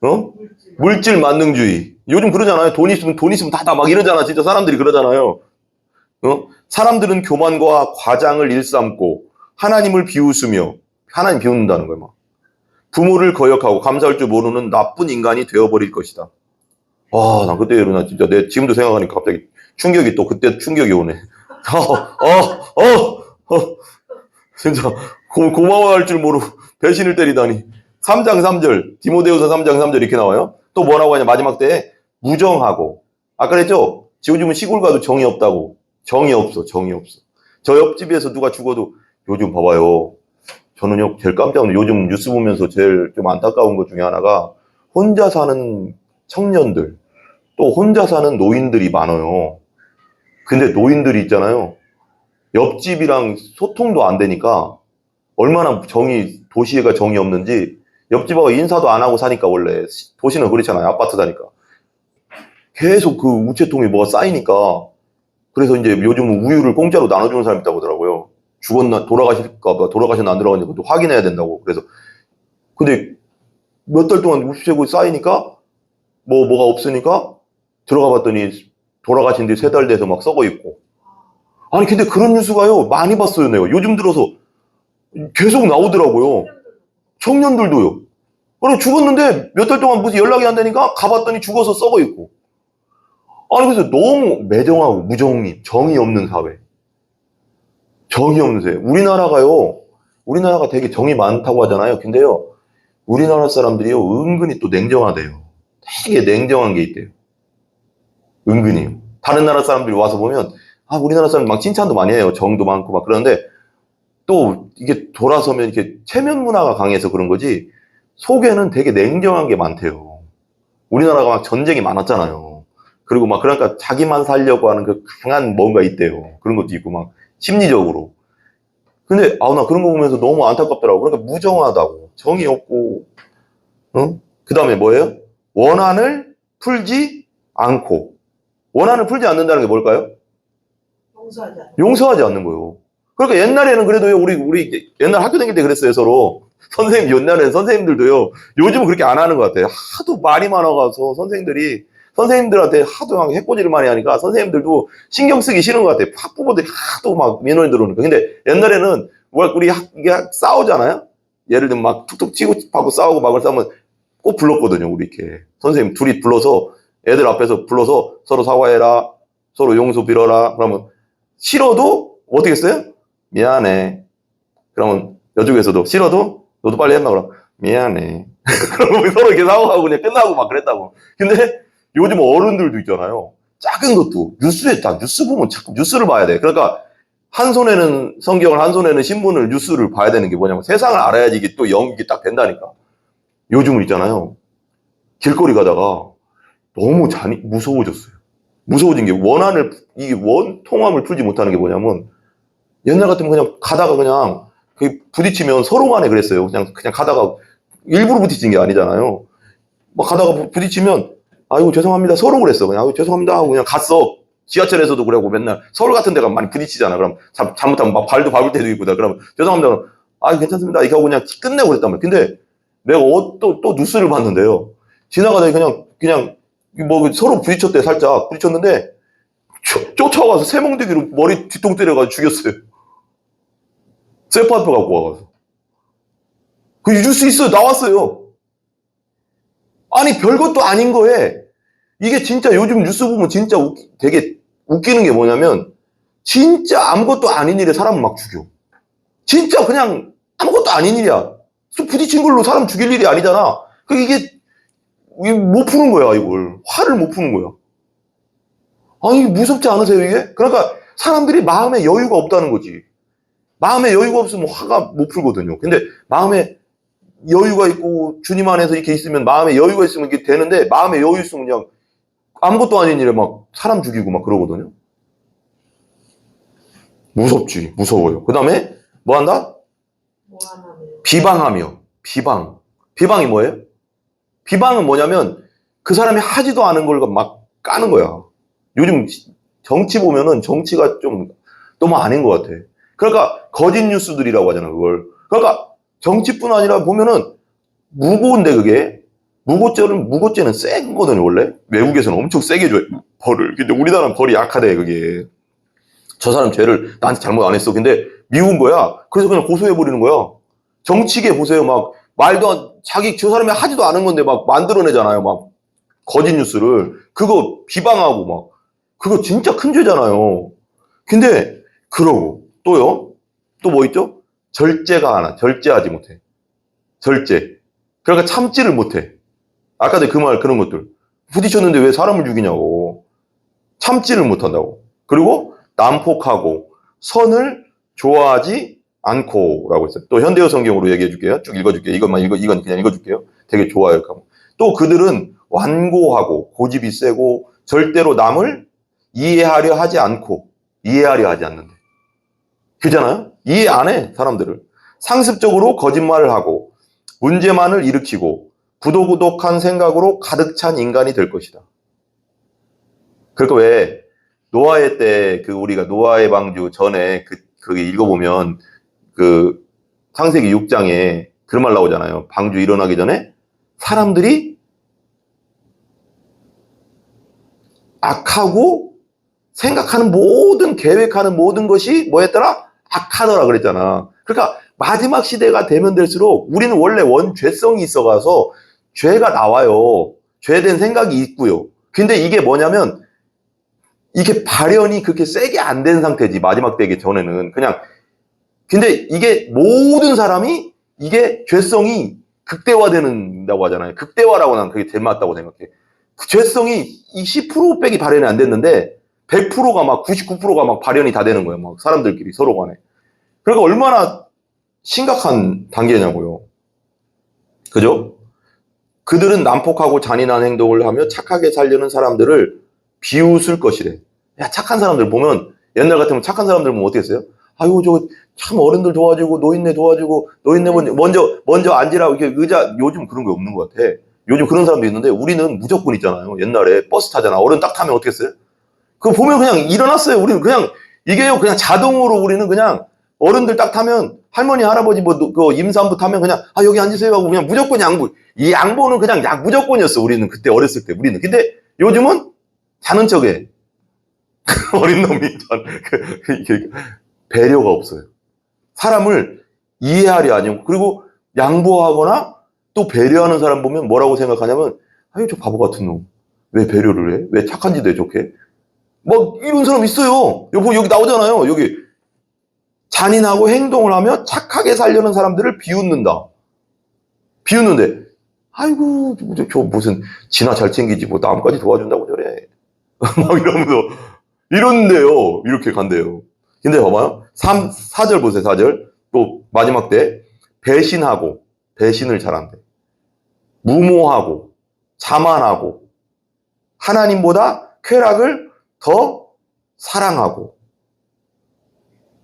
어? 물질 만능주의. 요즘 그러잖아요. 돈 있으면 다다 막 이러잖아. 진짜 사람들이 그러잖아요. 어? 사람들은 교만과 과장을 일삼고 하나님을 비웃으며 하나님 비웃는다는 거예요. 막. 부모를 거역하고 감사할 줄 모르는 나쁜 인간이 되어버릴 것이다. 와, 나 그때 일어나 진짜 내 지금도 생각하니까 갑자기 충격이 또 그때 충격이 오네. 진짜 고마워할 줄 모르고 배신을 때리다니. 3장 3절 디모데후서 3장 3절 이렇게 나와요. 또 뭐라고 하냐 마지막 때에 무정하고 아까 그랬죠? 요즘은 시골 가도 정이 없다고. 정이 없어. 저 옆집에서 누가 죽어도 요즘 봐봐요. 저는요 제일 깜짝 놀라요. 요즘 뉴스 보면서 제일 좀 안타까운 것 중에 하나가 혼자 사는 청년들 또 혼자 사는 노인들이 많아요. 근데 노인들이 있잖아요. 옆집이랑 소통도 안 되니까 얼마나 도시가 정이 없는지 옆집하고 인사도 안 하고 사니까 원래 도시는 그렇잖아요. 아파트 사니까. 계속 그 우체통에 뭐가 쌓이니까 그래서 이제 요즘은 우유를 공짜로 나눠주는 사람이 있다고 하더라고요. 돌아가셨나 안 들어갔는지 그것도 확인해야 된다고. 그래서 근데 몇 달 동안 우체국에 쌓이니까 뭐가 없으니까 들어가 봤더니 돌아가신 뒤 3달 돼서 막 썩어 있고. 아니 근데 그런 뉴스가요 많이 봤어요 내가. 요즘 들어서 계속 나오더라고요. 청년들도요. 그래 죽었는데 몇 달 동안 무슨 연락이 안 되니까 가봤더니 죽어서 썩어 있고. 아니 그래서 너무 매정하고 무정이 정이 없는 사회. 정이 없는 사회. 우리나라가 되게 정이 많다고 하잖아요. 근데요 우리나라 사람들이요 은근히 또 냉정하대요. 되게 냉정한 게 있대요. 은근히요. 다른 나라 사람들이 와서 보면 아 우리나라 사람 막 칭찬도 많이 해요. 정도 많고 막 그러는데 또 이게 돌아서면 이렇게 체면 문화가 강해서 그런 거지 속에는 되게 냉정한 게 많대요. 우리나라가 막 전쟁이 많았잖아요. 그리고 막 그러니까 자기만 살려고 하는 그 강한 뭔가 있대요. 그런 것도 있고 막 심리적으로. 근데 나 그런 거 보면서 너무 안타깝더라고. 그러니까 무정하다고 정이 없고, 어? 그 다음에 뭐예요? 원한을 풀지 않고. 원한을 풀지 않는다는 게 뭘까요? 용서하지 않는 거예요. 그러니까 옛날에는 그래도요, 우리 옛날 학교 다닐 때 그랬어요, 서로. 옛날에는 선생님들도요, 요즘은 그렇게 안 하는 것 같아요. 하도 말이 많아가서 선생님들한테 하도 막 해코지를 많이 하니까 선생님들도 신경 쓰기 싫은 것 같아요. 학부모들이 하도 막 민원이 들어오니까. 근데 옛날에는 우리 이게 싸우잖아요? 예를 들면 막 툭툭 치고 하고 싸우고 막을 싸우면 꼭 불렀거든요, 우리 이렇게. 선생님 둘이 불러서 애들 앞에서 불러서 서로 사과해라, 서로 용서 빌어라. 그러면 싫어도 어떻게 했어요? 미안해. 그러면 여쪽에서도 싫어도 너도 빨리 했나 그럼 미안해. 그러고 서로 이렇게 싸워가고 그냥 끝나고 막 그랬다고. 근데 요즘 어른들도 있잖아요. 작은 것도 뉴스에 다 뉴스 보면 자꾸 뉴스를 봐야 돼. 그러니까 한 손에는 성경을, 한 손에는 신문을, 뉴스를 봐야 되는 게 뭐냐면 세상을 알아야지 이게 또 연결이 딱 된다니까. 요즘은 있잖아요. 길거리 가다가 너무 무서워졌어요. 무서워진 게 이게 원통함을 풀지 못하는 게 뭐냐면 옛날 같으면 그냥 가다가 그냥 부딪히면 서로 간에 그랬어요. 그냥 가다가 일부러 부딪힌 게 아니잖아요. 막 가다가 부딪히면 아이고 죄송합니다. 서로 그랬어. 그냥 아이고 죄송합니다 하고 그냥 갔어. 지하철에서도 그러고 맨날 서울 같은 데가 많이 부딪히잖아. 그럼 잘못하면 막 발도 밟을 때도 있고 그럼 죄송합니다. 그럼 아 괜찮습니다. 이렇게 하고 그냥 끝내고 그랬단 말이야. 근데 내가 또 뉴스를 봤는데요. 지나가다가 그냥 뭐 서로 부딪혔대. 살짝 부딪혔는데 쫓아와서 새몽둥이로 머리 뒤통 때려가지고 죽였어요. 쇠파이프 갖고 와가지고. 그 뉴스 있어요. 나왔어요. 아니 별것도 아닌 거에 이게 진짜 요즘 뉴스 보면 진짜 되게 웃기는 게 뭐냐면 진짜 아무것도 아닌 일에 사람을 막 죽여. 진짜 그냥 아무것도 아닌 일이야. 부딪힌 걸로 사람 죽일 일이 아니잖아. 이게 못 푸는 거야 이걸. 화를 못 푸는 거야. 아니 무섭지 않으세요 이게? 그러니까 사람들이 마음에 여유가 없다는 거지. 마음에 여유가 없으면 화가 못 풀거든요. 근데 마음에 여유가 있고 주님 안에서 이렇게 있으면 마음에 여유가 있으면 이게 되는데 마음에 여유 있으면 그냥 아무것도 아닌 일에 막 사람 죽이고 막 그러거든요. 무섭지. 무서워요. 그 다음에 뭐 한다? 비방하며. 비방이 뭐예요? 비방은 뭐냐면 그 사람이 하지도 않은 걸 막 까는 거야. 요즘 정치 보면은 정치가 좀 너무 아닌 것 같아. 그러니까 거짓 뉴스들이라고 하잖아 그걸. 그러니까 정치뿐 아니라 보면은 무고인데 그게 무고죄는 센 거거든요 원래. 외국에서는 엄청 세게 줘요 벌을. 근데 우리나라는 벌이 약하대 그게. 저 사람 죄를 나한테 잘못 안 했어. 근데 미운 거야. 그래서 그냥 고소해버리는 거야. 정치계 보세요. 막 말도 저 사람이 하지도 않은 건데 막 만들어내잖아요. 막 거짓 뉴스를. 그거 비방하고 막 그거 진짜 큰 죄잖아요. 근데 그러고 또요. 또 뭐 있죠? 절제하지 못해. 절제. 그러니까 참지를 못해. 아까도 그 말 그런 것들. 부딪혔는데 왜 사람을 죽이냐고. 참지를 못한다고. 그리고 난폭하고 선을 좋아하지 않고라고 했어요. 또 현대어 성경으로 얘기해 줄게요. 쭉 읽어줄게요. 이건 그냥 읽어줄게요. 되게 좋아요. 또 그들은 완고하고 고집이 세고 절대로 남을 이해하려 하지 않는데. 그잖아요? 이해 안 해, 사람들을. 상습적으로 거짓말을 하고 문제만을 일으키고 부도덕한 생각으로 가득 찬 인간이 될 것이다. 그러니까 왜 노아의 때 우리가 노아의 방주 전에 그게 읽어보면 창세기 6장에 그런 말 나오잖아요. 방주 일어나기 전에 사람들이 악하고 생각하는 계획하는 모든 것이 뭐였더라? 악하더라 그랬잖아. 그러니까 마지막 시대가 되면 될수록 우리는 원래 원죄성이 있어가서 죄가 나와요. 죄된 생각이 있고요. 근데 이게 뭐냐면 이게 발현이 그렇게 세게 안 된 상태지. 마지막 때기 전에는 그냥. 근데 이게 모든 사람이 이게 죄성이 극대화된다고 하잖아요. 극대화라고 난 그게 제일 맞다고 생각해. 그 죄성이 10% 빼기 발현이 안 됐는데 100%가 막 99%가 막 발현이 다 되는 거예요. 막 사람들끼리 서로 간에. 그러니까 얼마나 심각한 단계냐고요. 그죠? 그들은 난폭하고 잔인한 행동을 하며 착하게 살려는 사람들을 비웃을 것이래. 야, 착한 사람들 보면 옛날 같으면 착한 사람들 보면 어떻게 했어요? 아유, 참 어른들 도와주고 노인네 도와주고 노인네 먼저 앉으라고 이렇게 의자. 요즘 그런 거 없는 것 같아. 요즘 그런 사람도 있는데 우리는 무조건 있잖아요. 옛날에 버스 타잖아. 어른 딱 타면 어떻게 했어요? 그거 보면 그냥 일어났어요. 우리는 그냥 이게요. 그냥 자동으로 우리는 그냥 어른들 딱 타면 할머니 할아버지 그 임산부 타면 그냥 여기 앉으세요 하고 그냥 무조건 양보. 이 양보는 그냥 무조건이었어. 우리는 그때 어렸을 때 우리는. 근데 요즘은 자는 척에 어린 놈이 배려가 없어요. 사람을 이해하려 하냐고. 그리고 양보하거나 또 배려하는 사람 보면 뭐라고 생각하냐면 아유 저 바보 같은 놈. 왜 배려를 해? 왜 착한 짓 해 좋게? 뭐 이런 사람 있어요. 여기 나오잖아요. 여기 잔인하고 행동을 하며 착하게 살려는 사람들을 비웃는다. 비웃는데, 아이고, 저 무슨 진화 잘 챙기지, 뭐 남까지 도와준다고 저래. 막 이러면서, 이런데요. 이렇게 간대요. 근데 봐봐요. 4절 보세요, 4절. 또 마지막 때, 배신하고, 배신을 잘한대. 무모하고, 자만하고, 하나님보다 쾌락을 더 사랑하고.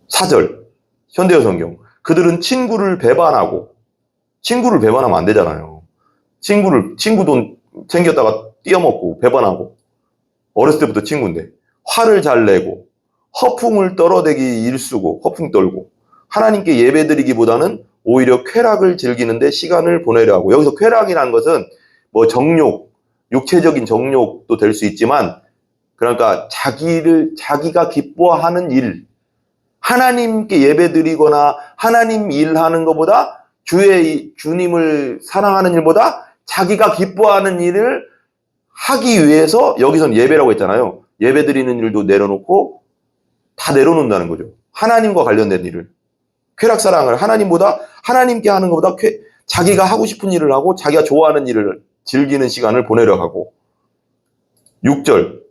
4절, 현대어 성경. 그들은 친구를 배반하고, 친구를 배반하면 안 되잖아요. 친구 돈 챙겼다가 띄어먹고, 배반하고. 어렸을 때부터 친구인데. 화를 잘 내고, 허풍을 떨어대기 일쑤고, 허풍 떨고, 하나님께 예배드리기보다는 오히려 쾌락을 즐기는데 시간을 보내려 하고. 여기서 쾌락이라는 것은 뭐 정욕, 육체적인 정욕도 될 수 있지만, 그러니까 자기가 기뻐하는 일, 하나님께 예배드리거나 하나님 일하는 것보다 주님을 사랑하는 일보다 자기가 기뻐하는 일을 하기 위해서, 여기서는 예배라고 했잖아요. 예배드리는 일도 내려놓고 다 내려놓는다는 거죠. 하나님과 관련된 일을. 쾌락사랑을 하나님보다, 하나님께 하는 것보다 자기가 하고 싶은 일을 하고 자기가 좋아하는 일을 즐기는 시간을 보내려 하고. 6절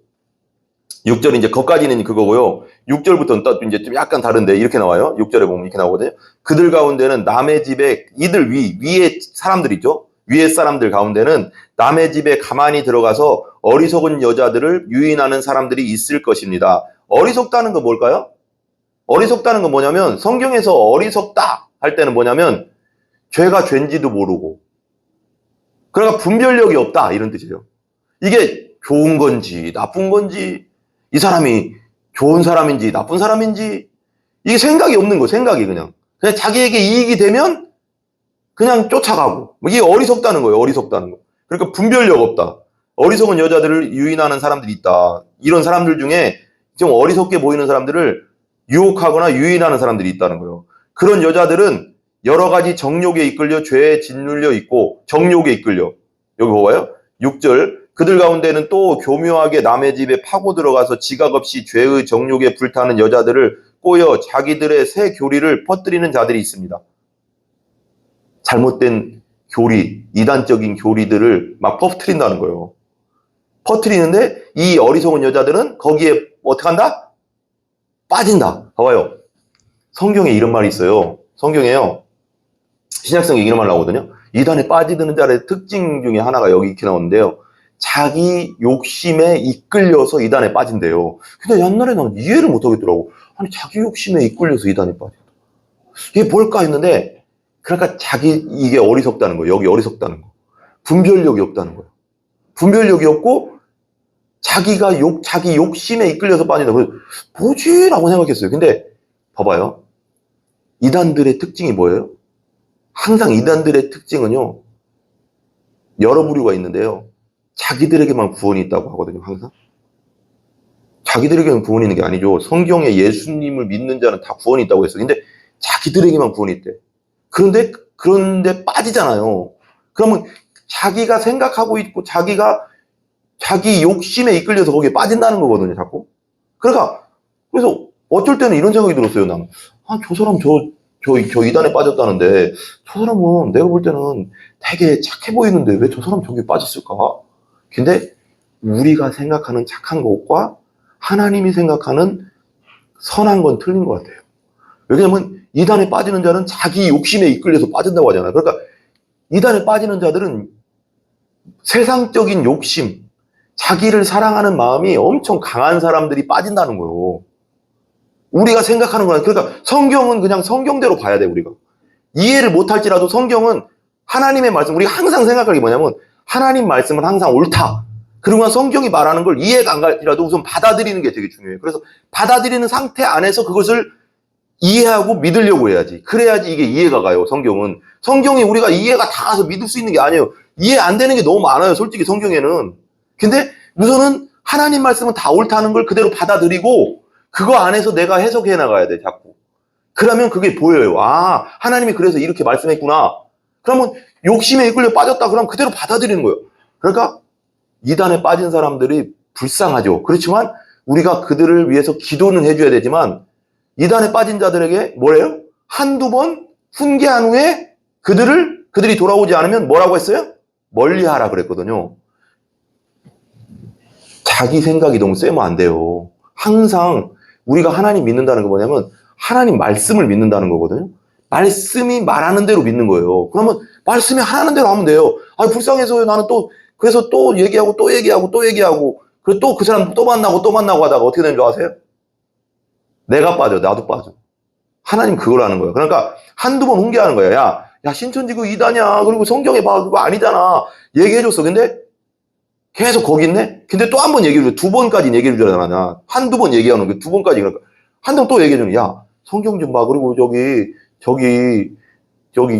이제 거기까지는 그거고요. 6절부터는 또 이제 좀 약간 다른데 이렇게 나와요. 6절에 보면 이렇게 나오거든요. 그들 가운데는 남의 집에, 이들 위에 사람들 있죠. 위에 사람들 가운데는 남의 집에 가만히 들어가서 어리석은 여자들을 유인하는 사람들이 있을 것입니다. 어리석다는 건 뭘까요? 어리석다는 건 뭐냐면, 성경에서 어리석다 할 때는 뭐냐면 죄가 죄인지도 모르고, 그러니까 분별력이 없다 이런 뜻이에요. 이게 좋은 건지 나쁜 건지, 이 사람이 좋은 사람인지 나쁜 사람인지, 이게 생각이 없는 거예요. 생각이 그냥 자기에게 이익이 되면 그냥 쫓아가고. 이게 어리석다는 거예요. 어리석다는 거. 그러니까 분별력 없다. 어리석은 여자들을 유인하는 사람들이 있다. 이런 사람들 중에 좀 어리석게 보이는 사람들을 유혹하거나 유인하는 사람들이 있다는 거예요. 그런 여자들은 여러 가지 정욕에 이끌려 죄에 짓눌려 있고, 정욕에 이끌려. 여기 봐봐요. 6절. 그들 가운데는 또 교묘하게 남의 집에 파고 들어가서 지각 없이 죄의 정욕에 불타는 여자들을 꼬여 자기들의 새 교리를 퍼뜨리는 자들이 있습니다. 잘못된 교리, 이단적인 교리들을 막 퍼뜨린다는 거예요. 퍼뜨리는데 이 어리석은 여자들은 거기에 어떻게 한다? 빠진다. 봐봐요. 성경에 이런 말이 있어요. 성경에요. 신약성경에 이런 말 나오거든요. 이단에 빠지드는 자의 특징 중에 하나가 여기 이렇게 나오는데요. 자기 욕심에 이끌려서 이단에 빠진대요. 근데 옛날에 난 이해를 못 하겠더라고. 아니, 자기 욕심에 이끌려서 이단에 빠진다. 이게 뭘까 했는데, 그러니까 이게 어리석다는 거예요. 여기 어리석다는 거. 분별력이 없다는 거예요. 분별력이 없고, 자기 욕심에 이끌려서 빠진다. 그래서 뭐지? 라고 생각했어요. 근데 봐봐요. 이단들의 특징이 뭐예요? 항상 이단들의 특징은요, 여러 부류가 있는데요. 자기들에게만 구원이 있다고 하거든요, 항상. 자기들에게만 구원이 있는 게 아니죠. 성경에 예수님을 믿는 자는 다 구원이 있다고 했어요. 근데 자기들에게만 구원이 있대. 그런데 빠지잖아요. 그러면 자기가 생각하고 있고 자기 욕심에 이끌려서 거기에 빠진다는 거거든요, 자꾸. 그래서 어쩔 때는 이런 생각이 들었어요, 난. 저 사람 저 이단에 빠졌다는데, 저 사람은 내가 볼 때는 되게 착해 보이는데 왜 저 사람 저기에 빠졌을까? 근데 우리가 생각하는 착한 것과 하나님이 생각하는 선한 건 틀린 것 같아요. 왜냐하면 이단에 빠지는 자는 자기 욕심에 이끌려서 빠진다고 하잖아요. 그러니까 이단에 빠지는 자들은 세상적인 욕심, 자기를 사랑하는 마음이 엄청 강한 사람들이 빠진다는 거예요. 우리가 생각하는 거는, 그러니까 성경은 그냥 성경대로 봐야 돼, 우리가. 이해를 못할지라도 성경은 하나님의 말씀, 우리가 항상 생각할 게 뭐냐면, 하나님 말씀은 항상 옳다. 그리고 성경이 말하는 걸 이해가 안 갈지라도 우선 받아들이는 게 되게 중요해요. 그래서 받아들이는 상태 안에서 그것을 이해하고 믿으려고 해야지. 그래야지 이게 이해가 가요, 성경은. 성경이 우리가 이해가 다 가서 믿을 수 있는 게 아니에요. 이해 안 되는 게 너무 많아요, 솔직히 성경에는. 근데 우선은 하나님 말씀은 다 옳다는 걸 그대로 받아들이고, 그거 안에서 내가 해석해 나가야 돼, 자꾸. 그러면 그게 보여요. 아, 하나님이 그래서 이렇게 말씀했구나. 그러면 욕심에 이끌려 빠졌다. 그럼 그대로 받아들이는 거예요. 그러니까 이단에 빠진 사람들이 불쌍하죠. 그렇지만 우리가 그들을 위해서 기도는 해줘야 되지만, 이단에 빠진 자들에게 뭐래요? 한두 번 훈계한 후에 그들을 그들이 돌아오지 않으면 뭐라고 했어요? 멀리하라 그랬거든요. 자기 생각이 너무 세면 안 돼요. 항상 우리가 하나님 믿는다는 게 뭐냐면 하나님 말씀을 믿는다는 거거든요. 말씀이 말하는 대로 믿는 거예요. 그러면 말씀이 하는 대로 하면 돼요. 아, 불쌍해서 나는 또 그래서 또 얘기하고 또 얘기하고 또 얘기하고 그리고 또 그 사람 또 만나고 또 만나고 하다가 어떻게 되는 줄 아세요? 내가 빠져, 나도 빠져. 하나님 그걸 하는 거예요. 그러니까 한두 번 훈계하는 거예요. 야, 신천지 그 이단이야. 그리고 성경에 봐. 그거 아니잖아. 얘기해줬어. 근데 계속 거기 있네? 근데 또 한 번 얘기해줘. 두 번까지 얘기해주잖아. 한두 번 얘기하는 게 두 번까지. 그러니까 한 번 또 얘기해주는 야, 성경 좀 봐. 그리고 저기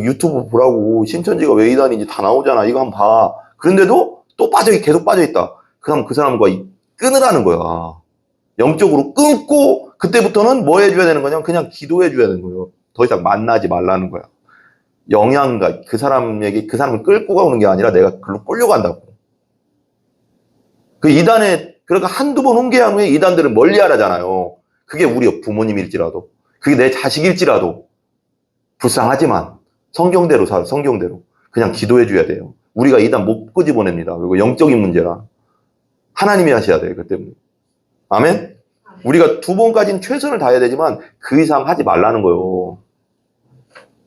유튜브 보라고. 신천지가 왜 이단인지 다 나오잖아. 이거 한번 봐. 그런데도 또 계속 빠져있다. 그럼 그 사람과 끊으라는 거야. 영적으로 끊고 그때부터는 뭐 해줘야 되는 거냐면 그냥 기도해줘야 되는 거예요. 더 이상 만나지 말라는 거야. 영향가 그 사람에게 그 사람을 끌고 가는 게 아니라 내가 글로 끌려간다고. 그 이단에 그러니까 한두 번 훈계한 후에 이단들은 멀리하라잖아요. 그게 우리 부모님일지라도 그게 내 자식일지라도 불쌍하지만 성경대로 살아. 성경대로 그냥 기도해줘야 돼요. 우리가 이단 못 끄집어냅니다. 그리고 영적인 문제라 하나님이 하셔야 돼요. 그 때문에. 아멘? 우리가 두 번까지는 최선을 다해야 되지만 그 이상 하지 말라는 거예요.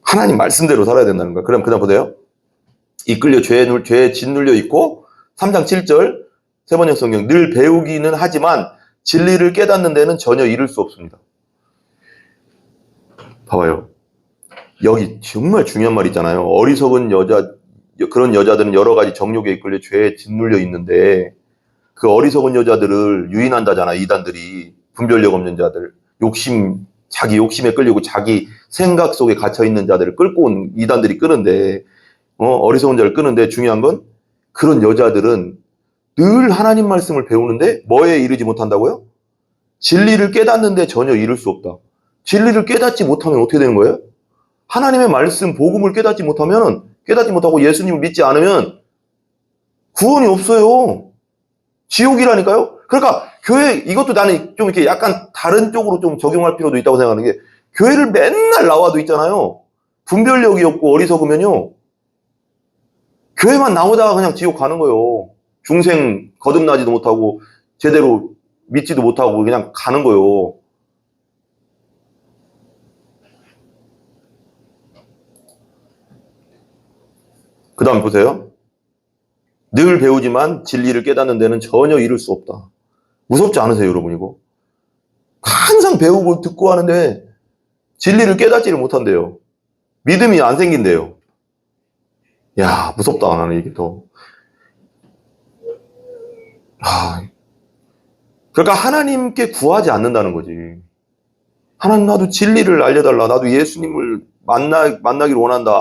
하나님 말씀대로 살아야 된다는 거예요. 그럼 그다음 보세요. 이끌려 죄에 짓눌려 있고 3장 7절 세 번역 성경 늘 배우기는 하지만 진리를 깨닫는 데는 전혀 이를 수 없습니다. 봐봐요. 여기 정말 중요한 말 있잖아요. 어리석은 여자 그런 여자들은 여러 가지 정욕에 이끌려 죄에 짓눌려 있는데 그 어리석은 여자들을 유인한다잖아. 이단들이 분별력 없는 자들 자기 욕심에 끌리고 자기 생각 속에 갇혀있는 자들을 끌고 온 이단들이 끄는데 어리석은 자를 끄는데 중요한 건 그런 여자들은 늘 하나님 말씀을 배우는데 뭐에 이르지 못한다고요? 진리를 깨닫는데 전혀 이룰 수 없다. 진리를 깨닫지 못하면 어떻게 되는 거예요? 하나님의 말씀, 복음을 깨닫지 못하고 예수님을 믿지 않으면 구원이 없어요. 지옥이라니까요? 그러니까 교회, 이것도 나는 좀 이렇게 약간 다른 쪽으로 좀 적용할 필요도 있다고 생각하는 게 교회를 맨날 나와도 있잖아요. 분별력이 없고 어리석으면요. 교회만 나오다가 그냥 지옥 가는 거예요. 중생 거듭나지도 못하고 제대로 믿지도 못하고 그냥 가는 거예요. 그 다음 보세요. 늘 배우지만 진리를 깨닫는 데는 전혀 이룰 수 없다. 무섭지 않으세요, 여러분 이거? 항상 배우고 듣고 하는데 진리를 깨닫지를 못한대요. 믿음이 안 생긴대요. 야, 무섭다. 나는 이게 더. 그러니까 하나님께 구하지 않는다는 거지. 하나님 나도 진리를 알려달라. 나도 예수님을 만나기를 원한다.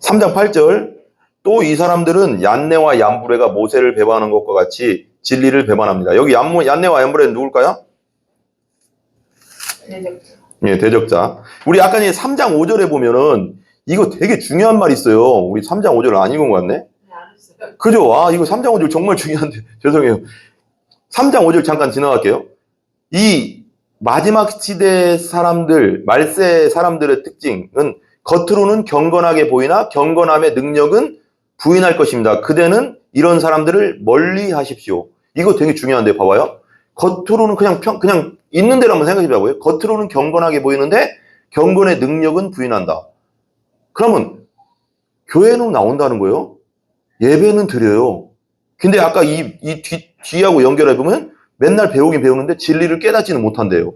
3장 8절 또 이 사람들은 얀네와 얀브레가 모세를 배반하는 것과 같이 진리를 배반합니다. 여기 얀네와 얀브레는 누굴까요? 대적자. 예, 대적자. 우리 아까 3장 5절에 보면은 이거 되게 중요한 말이 있어요. 우리 3장 5절을 안 읽은 것 같네? 네, 알았어요. 그죠? 이거 3장 5절 정말 중요한데. 죄송해요. 3장 5절 잠깐 지나갈게요. 이 마지막 시대 사람들, 말세 사람들의 특징은 겉으로는 경건하게 보이나 경건함의 능력은 부인할 것입니다. 그대는 이런 사람들을 멀리 하십시오. 이거 되게 중요한데 봐봐요. 겉으로는 그냥 있는 대로 한번 생각해 봐봐요. 겉으로는 경건하게 보이는데 경건의 능력은 부인한다. 그러면 교회는 나온다는 거예요. 예배는 드려요. 근데 아까 뒤하고 연결해 보면 맨날 배우긴 배우는데 진리를 깨닫지는 못한대요.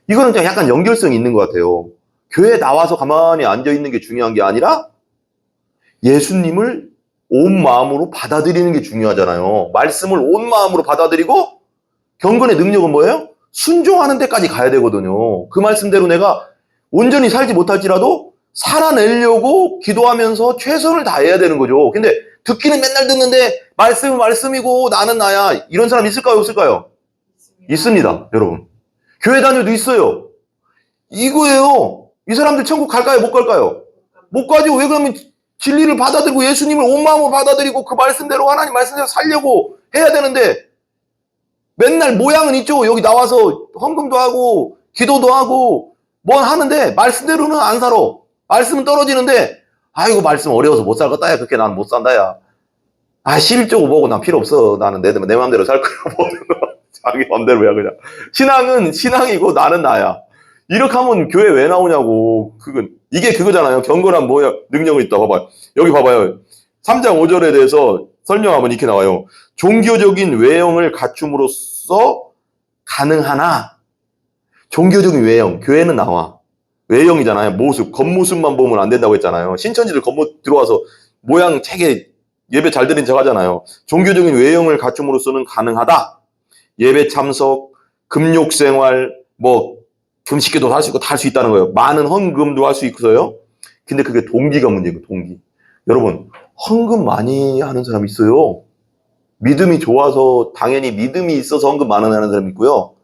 이거는 그냥 약간 연결성이 있는 것 같아요. 교회에 나와서 가만히 앉아있는 게 중요한 게 아니라 예수님을 온 마음으로 받아들이는 게 중요하잖아요. 말씀을 온 마음으로 받아들이고 경건의 능력은 뭐예요? 순종하는 데까지 가야 되거든요. 그 말씀대로 내가 온전히 살지 못할지라도 살아내려고 기도하면서 최선을 다해야 되는 거죠. 근데 듣기는 맨날 듣는데 말씀은 말씀이고 나는 나야. 이런 사람 있을까요? 없을까요? 있습니다, 여러분. 교회 다녀도 있어요. 이거예요. 이 사람들 천국 갈까요? 못 갈까요? 못 가죠. 왜 그러면 진리를 받아들이고 예수님을 온 마음으로 받아들이고 그 말씀대로 하나님 말씀대로 살려고 해야 되는데 맨날 모양은 있죠. 여기 나와서 헌금도 하고 기도도 하고 뭐 하는데 말씀대로는 안 살아. 말씀은 떨어지는데, 아이고, 말씀 어려워서 못 살겠다, 야. 그렇게 난 못 산다, 야. 11조 보고 난 필요 없어. 나는 내 맘대로 살 거야. 자기 맘대로 야, 그냥. 신앙은 신앙이고 나는 나야. 이렇게 하면 교회 왜 나오냐고. 이게 그거잖아요. 경건한 뭐야? 능력이 있다. 봐봐요. 여기 봐봐요. 3장 5절에 대해서 설명하면 이렇게 나와요. 종교적인 외형을 갖춤으로써 가능하나. 종교적인 외형. 교회는 나와. 외형이잖아요. 모습. 겉모습만 보면 안 된다고 했잖아요. 신천지들 겉모습 들어와서 모양 책에 예배 잘 드린 척 하잖아요. 종교적인 외형을 갖춤으로써는 가능하다. 예배 참석, 금욕 생활, 금식기도 할 수 있고 다 할 수 있다는 거예요. 많은 헌금도 할 수 있어요. 근데 그게 동기가 문제예요, 동기. 여러분, 헌금 많이 하는 사람 있어요. 믿음이 좋아서, 당연히 믿음이 있어서 헌금 많이 하는 사람 있고요.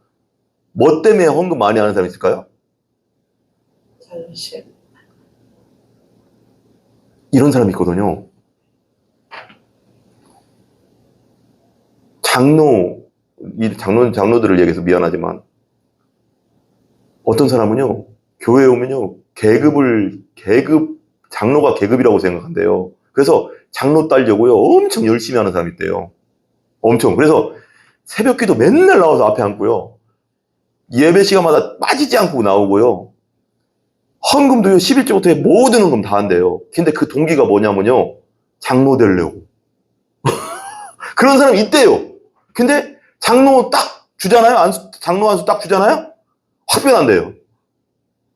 뭐 때문에 헌금 많이 하는 사람 있을까요? 자존심. 이런 사람이 있거든요. 장로들을 얘기해서 미안하지만, 어떤 사람은요, 교회에 오면요, 장로가 계급이라고 생각한대요. 그래서 장로 따려고요, 엄청 열심히 하는 사람이 있대요. 엄청. 그래서 새벽 기도 맨날 나와서 앞에 앉고요, 예배 시간마다 빠지지 않고 나오고요, 헌금도요, 11조부터 모든 헌금 다 한대요. 근데 그 동기가 뭐냐면요, 장로 되려고. 그런 사람이 있대요. 근데 장로 딱 주잖아요? 장로 안수 딱 주잖아요? 확 변한대요.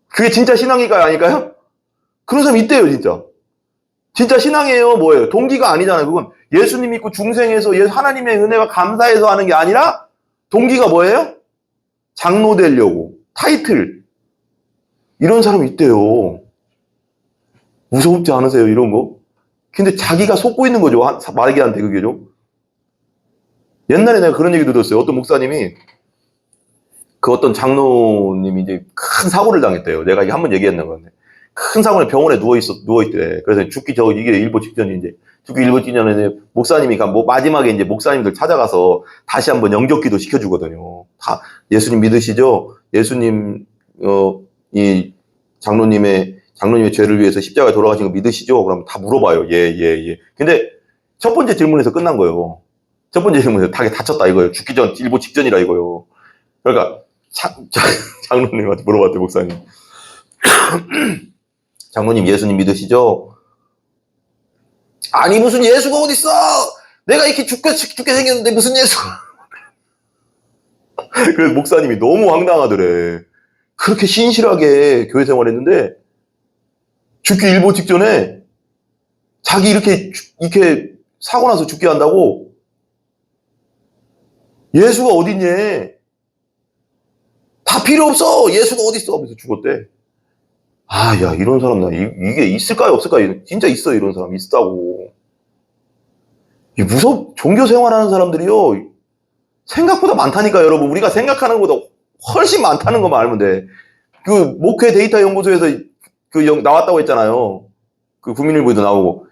그게 진짜 신앙일까요? 아닐까요? 그런 사람 있대요, 진짜. 진짜 신앙이에요, 뭐예요? 동기가 아니잖아요. 그건 예수님 믿고 중생에서 하나님의 은혜가 감사해서 하는 게 아니라 동기가 뭐예요? 장로 되려고. 타이틀. 이런 사람이 있대요. 무섭지 않으세요, 이런 거? 근데 자기가 속고 있는 거죠, 말기한테 그게죠. 옛날에 내가 그런 얘기 들었어요. 어떤 목사님이 어떤 장로님이 이제 큰 사고를 당했대요. 내가 이게 한번 얘기했는 건데. 큰 사고에 병원에 누워있대. 그래서 이게 일보 직전이 이제, 죽기 일보 직전에 목사님이, 마지막에 이제 목사님들 찾아가서 다시 한번 영접기도 시켜주거든요. 다, 예수님 믿으시죠? 예수님, 이 장로님의 죄를 위해서 십자가에 돌아가신 거 믿으시죠? 그러면 다 물어봐요. 예. 근데 첫 번째 질문에서 끝난 거예요. 첫 번째 질문에서 다쳤다 이거예요. 죽기 전, 일보 직전이라 이거예요. 그러니까, 장로님한테 물어봤대, 목사님. 장로님, 예수님 믿으시죠? 아니, 무슨 예수가 어딨어! 내가 이렇게 죽게 생겼는데 무슨 예수가. 그래서 목사님이 너무 황당하더래. 그렇게 신실하게 교회 생활했는데, 죽기 일보 직전에 자기 이렇게 사고 나서 죽게 한다고? 예수가 어딨냐? 다 필요 없어! 예수가 어딨어! 하면서 죽었대. 야, 이런 사람, 이게 있을까요? 없을까요? 진짜 있어, 이런 사람. 있다고. 종교 생활하는 사람들이요, 생각보다 많다니까, 여러분. 우리가 생각하는 것보다 훨씬 많다는 것만 알면 돼. 목회 데이터 연구소에서 나왔다고 했잖아요. 국민일보에도 나오고.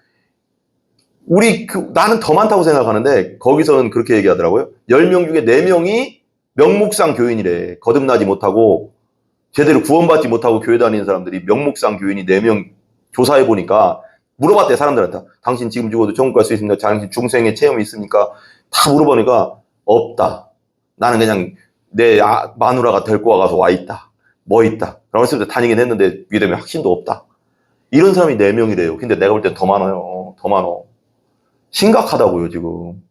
나는 더 많다고 생각하는데, 거기서는 그렇게 얘기하더라고요. 10명 중에 4명이 명목상 교인이래. 거듭나지 못하고, 제대로 구원받지 못하고 교회 다니는 사람들이 명목상 교인이 4명 조사해보니까, 물어봤대, 사람들한테. 당신 지금 죽어도 천국 갈 수 있습니까? 당신 중생의 체험이 있습니까? 다 물어보니까, 없다. 나는 그냥 내 마누라가 데리고 와가서 와 있다. 뭐 있다. 라고 했을 때 다니긴 했는데, 믿음에 확신도 없다. 이런 사람이 4명이래요. 근데 내가 볼 땐 더 많아요. 더 많어. 심각하다고요, 지금.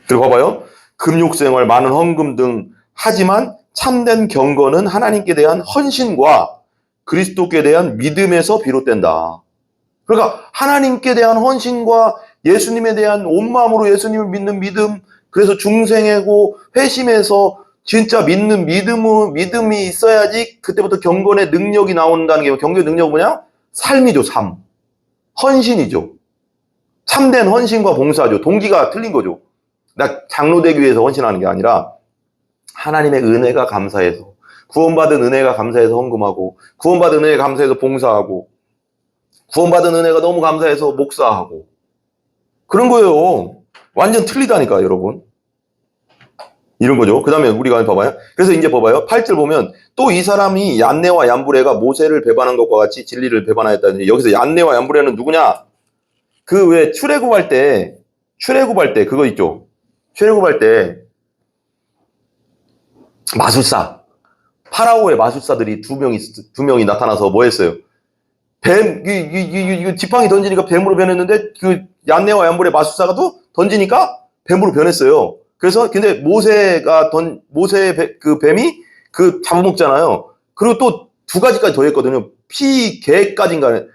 그리고 봐봐요. 금욕생활, 많은 헌금 등 하지만 참된 경건은 하나님께 대한 헌신과 그리스도께 대한 믿음에서 비롯된다. 그러니까 하나님께 대한 헌신과 예수님에 대한 온 마음으로 예수님을 믿는 믿음, 그래서 중생하고 회심해서 진짜 믿는 믿음이 있어야지 그때부터 경건의 능력이 나온다는 게, 경건의 능력은 뭐냐? 삶이죠, 삶. 헌신이죠. 참된 헌신과 봉사죠. 동기가 틀린 거죠. 나 장로 되기 위해서 헌신하는 게 아니라 하나님의 은혜가 감사해서, 구원받은 은혜가 감사해서 헌금하고, 구원받은 은혜가 감사해서 봉사하고, 구원받은 은혜가 너무 감사해서 목사하고, 그런 거예요. 완전 틀리다니까, 여러분. 이런 거죠. 그 다음에 우리가 봐봐요. 그래서 이제 봐봐요. 8절 보면 또 이 사람이 얀네와 얀브레가 모세를 배반한 것과 같이 진리를 배반하였다니, 여기서 얀네와 얀브레는 누구냐? 그 왜 출애굽할 때 그거 있죠. 출애굽할 때 마술사, 파라오의 마술사들이 두 명이 나타나서 뭐 했어요? 지팡이 던지니까 뱀으로 변했는데 그 얀네와 얀브레 마술사가 또 던지니까 뱀으로 변했어요. 그래서 근데 모세의 그 뱀이 그 잡아먹잖아요. 그리고 또 두 가지까지 더 했거든요. 피까지인가는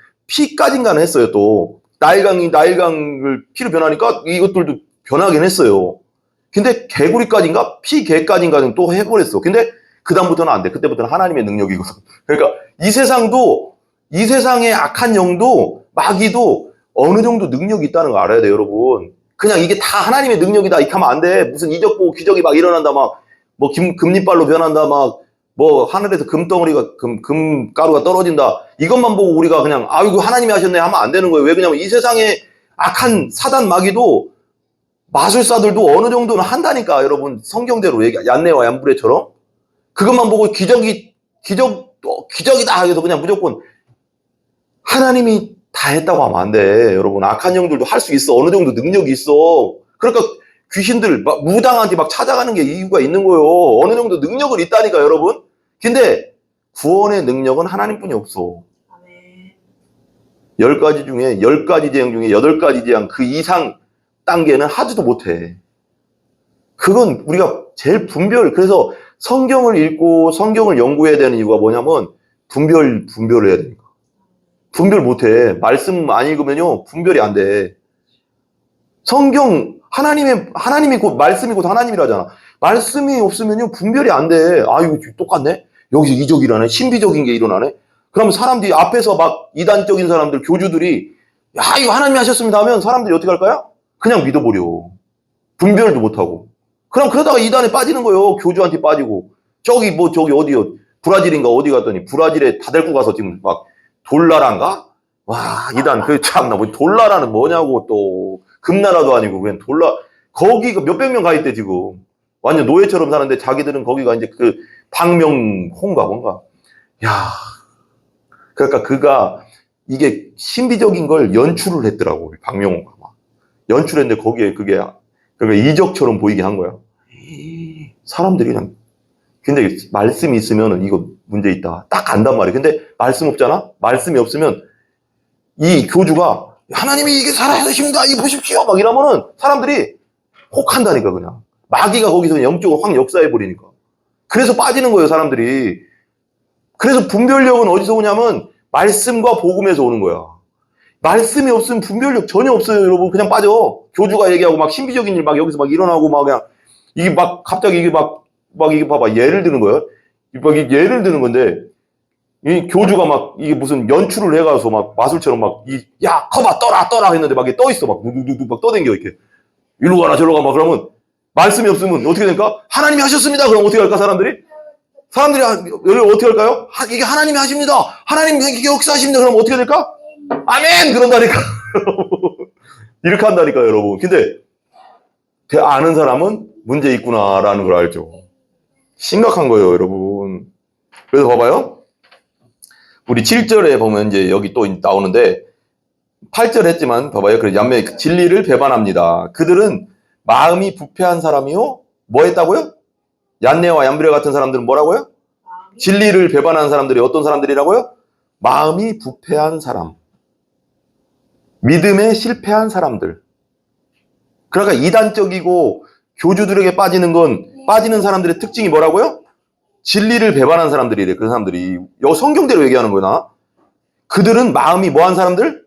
했어요. 또 나일강을 피로 변하니까 이것들도 변하긴 했어요. 근데 개구리까지인가 피개까지인가는 또 해버렸어. 근데 그 다음부터는 안 돼. 그때부터는 하나님의 능력이거든. 그러니까 이 세상의 악한 영도 마귀도 어느 정도 능력이 있다는 거 알아야 돼요, 여러분. 그냥 이게 다 하나님의 능력이다 이렇게 하면 안 돼. 무슨 이적 보고 기적이 막 일어난다, 막 뭐 금리빨로 변한다, 막 뭐 하늘에서 금덩어리가 금가루가 떨어진다, 이것만 보고 우리가 그냥 아이고 하나님이 하셨네 하면 안 되는 거예요. 왜? 그러냐면 이 세상에 악한 사단 마귀도 마술사들도 어느 정도는 한다니까, 여러분. 성경대로 얀네와 얀브레처럼 그것만 보고 기적이다 해서 그냥 무조건 하나님이 다 했다고 하면 안 돼, 여러분. 악한 영들도 할 수 있어. 어느 정도 능력이 있어. 그러니까 귀신들 막 무당한테 막 찾아가는 게 이유가 있는 거예요. 어느 정도 능력은 있다니까, 여러분. 근데 구원의 능력은 하나님뿐이 없어. 10가지 중에 10가지 재앙 중에 8가지 재앙 그 이상 단계는 하지도 못해. 그건 우리가 제일 그래서 성경을 읽고 성경을 연구해야 되는 이유가 뭐냐면 분별을 해야 되니까. 분별 못해. 말씀 안 읽으면요 분별이 안 돼. 성경 하나님이 곧 말씀이 곧 하나님이라잖아. 말씀이 없으면요 분별이 안 돼. 아 이거 똑같네. 여기서 이적이라네. 신비적인 게 일어나네. 그러면 사람들이 앞에서 막 이단적인 사람들, 교주들이 야 이거 하나님이 하셨습니다 하면 사람들이 어떻게 할까요? 그냥 믿어버려. 분별도 못하고. 그럼 그러다가 이단에 빠지는 거예요. 교주한테 빠지고. 저기 어디요? 브라질인가 어디 갔더니 브라질에 다 데리고 가서 지금 막 돌나라인가? 와, 이단, 참나, 돌나라는 뭐냐고, 또. 금나라도 아니고, 그냥 거기가 몇백 명 가 있대, 지금. 완전 노예처럼 사는데 자기들은 거기가 이제 그 박명호인가 뭔가. 야, 그러니까 그가 이게 신비적인 걸 연출을 했더라고, 박명호가. 연출했는데 거기에 그러니까 이적처럼 보이게 한 거야. 사람들이 그냥. 근데 말씀이 있으면 이거 문제 있다. 딱 안단 말이야. 근데 말씀 없잖아? 말씀이 없으면 이 교주가 하나님이 이게 살아계십니다. 이거 보십시오. 막 이러면은 사람들이 혹한다니까, 그냥. 마귀가 거기서 영적으로 확 역사해버리니까. 그래서 빠지는 거예요, 사람들이. 그래서 분별력은 어디서 오냐면 말씀과 복음에서 오는 거야. 말씀이 없으면 분별력 전혀 없어요, 여러분. 그냥 빠져. 교주가 얘기하고 막 신비적인 일 막 여기서 막 일어나고 막 그냥 이게 막 갑자기 이게 막 이게 봐봐. 예를 드는 거예요. 막 예를 드는 건데 이 교주가 막 이게 무슨 연출을 해가서 막 마술처럼 막 야 커봐 떠라 했는데 막 이게 떠 있어. 막 누구누구 막 떠댕겨 이렇게. 이리로 가라 저리로 가 막 그러면 말씀이 없으면 어떻게 될까? 하나님이 하셨습니다. 그럼 어떻게 할까, 사람들이 어떻게 할까요? 이게 하나님이 하십니다. 하나님이 이게 역사하십니다. 그럼 어떻게 될까? 아멘! 그런다니까. 이렇게 한다니까, 여러분. 근데 아는 사람은 문제 있구나라는 걸 알죠. 심각한 거예요, 여러분. 그래서 봐봐요. 우리 7절에 보면 이제 여기 또 나오는데 8절 했지만 봐봐요. 그래 얀메 진리를 배반합니다. 그들은 마음이 부패한 사람이요. 뭐 했다고요? 얀네와 얀브레 같은 사람들은 뭐라고요? 진리를 배반한 사람들이 어떤 사람들이라고요? 마음이 부패한 사람. 믿음에 실패한 사람들. 그러니까 이단적이고 교주들에게 빠지는 사람들의 특징이 뭐라고요? 진리를 배반한 사람들이래. 그런 사람들이. 여기 성경대로 얘기하는 거나. 그들은 마음이 뭐한 사람들?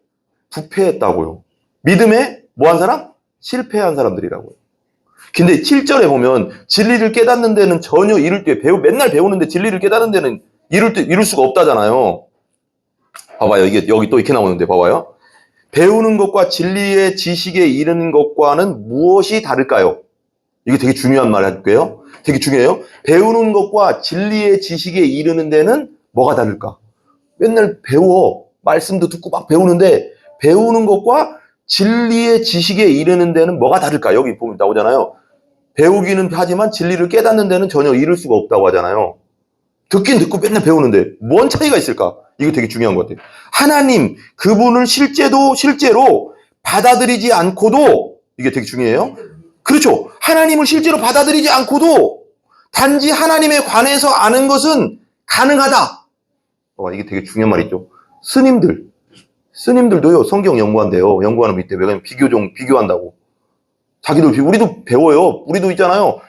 부패했다고요. 믿음에 뭐한 사람? 실패한 사람들이라고요. 근데 7절에 보면 진리를 깨닫는 데는 전혀 맨날 배우는데 진리를 깨닫는 데는 이룰 수가 없다잖아요. 봐봐요. 이게 여기 또 이렇게 나오는데 봐봐요. 배우는 것과 진리의 지식에 이르는 것과는 무엇이 다를까요? 이게 되게 중요한 말 할게요. 되게 중요해요. 배우는 것과 진리의 지식에 이르는 데는 뭐가 다를까? 맨날 배워. 말씀도 듣고 막 배우는데 배우는 것과 진리의 지식에 이르는 데는 뭐가 다를까? 여기 보면 나오잖아요. 배우기는 하지만 진리를 깨닫는 데는 전혀 이를 수가 없다고 하잖아요. 듣긴 듣고 맨날 배우는데 뭔 차이가 있을까? 이거 되게 중요한 것 같아요. 하나님 그분을 실제로 받아들이지 않고도, 이게 되게 중요해요. 그렇죠. 하나님을 실제로 받아들이지 않고도 단지 하나님에 관해서 아는 것은 가능하다. 이게 되게 중요한 말이죠. 스님들도요 성경 연구한대요. 연구하는 밑에 왜냐면 비교한다고. 우리도 배워요. 우리도 있잖아요.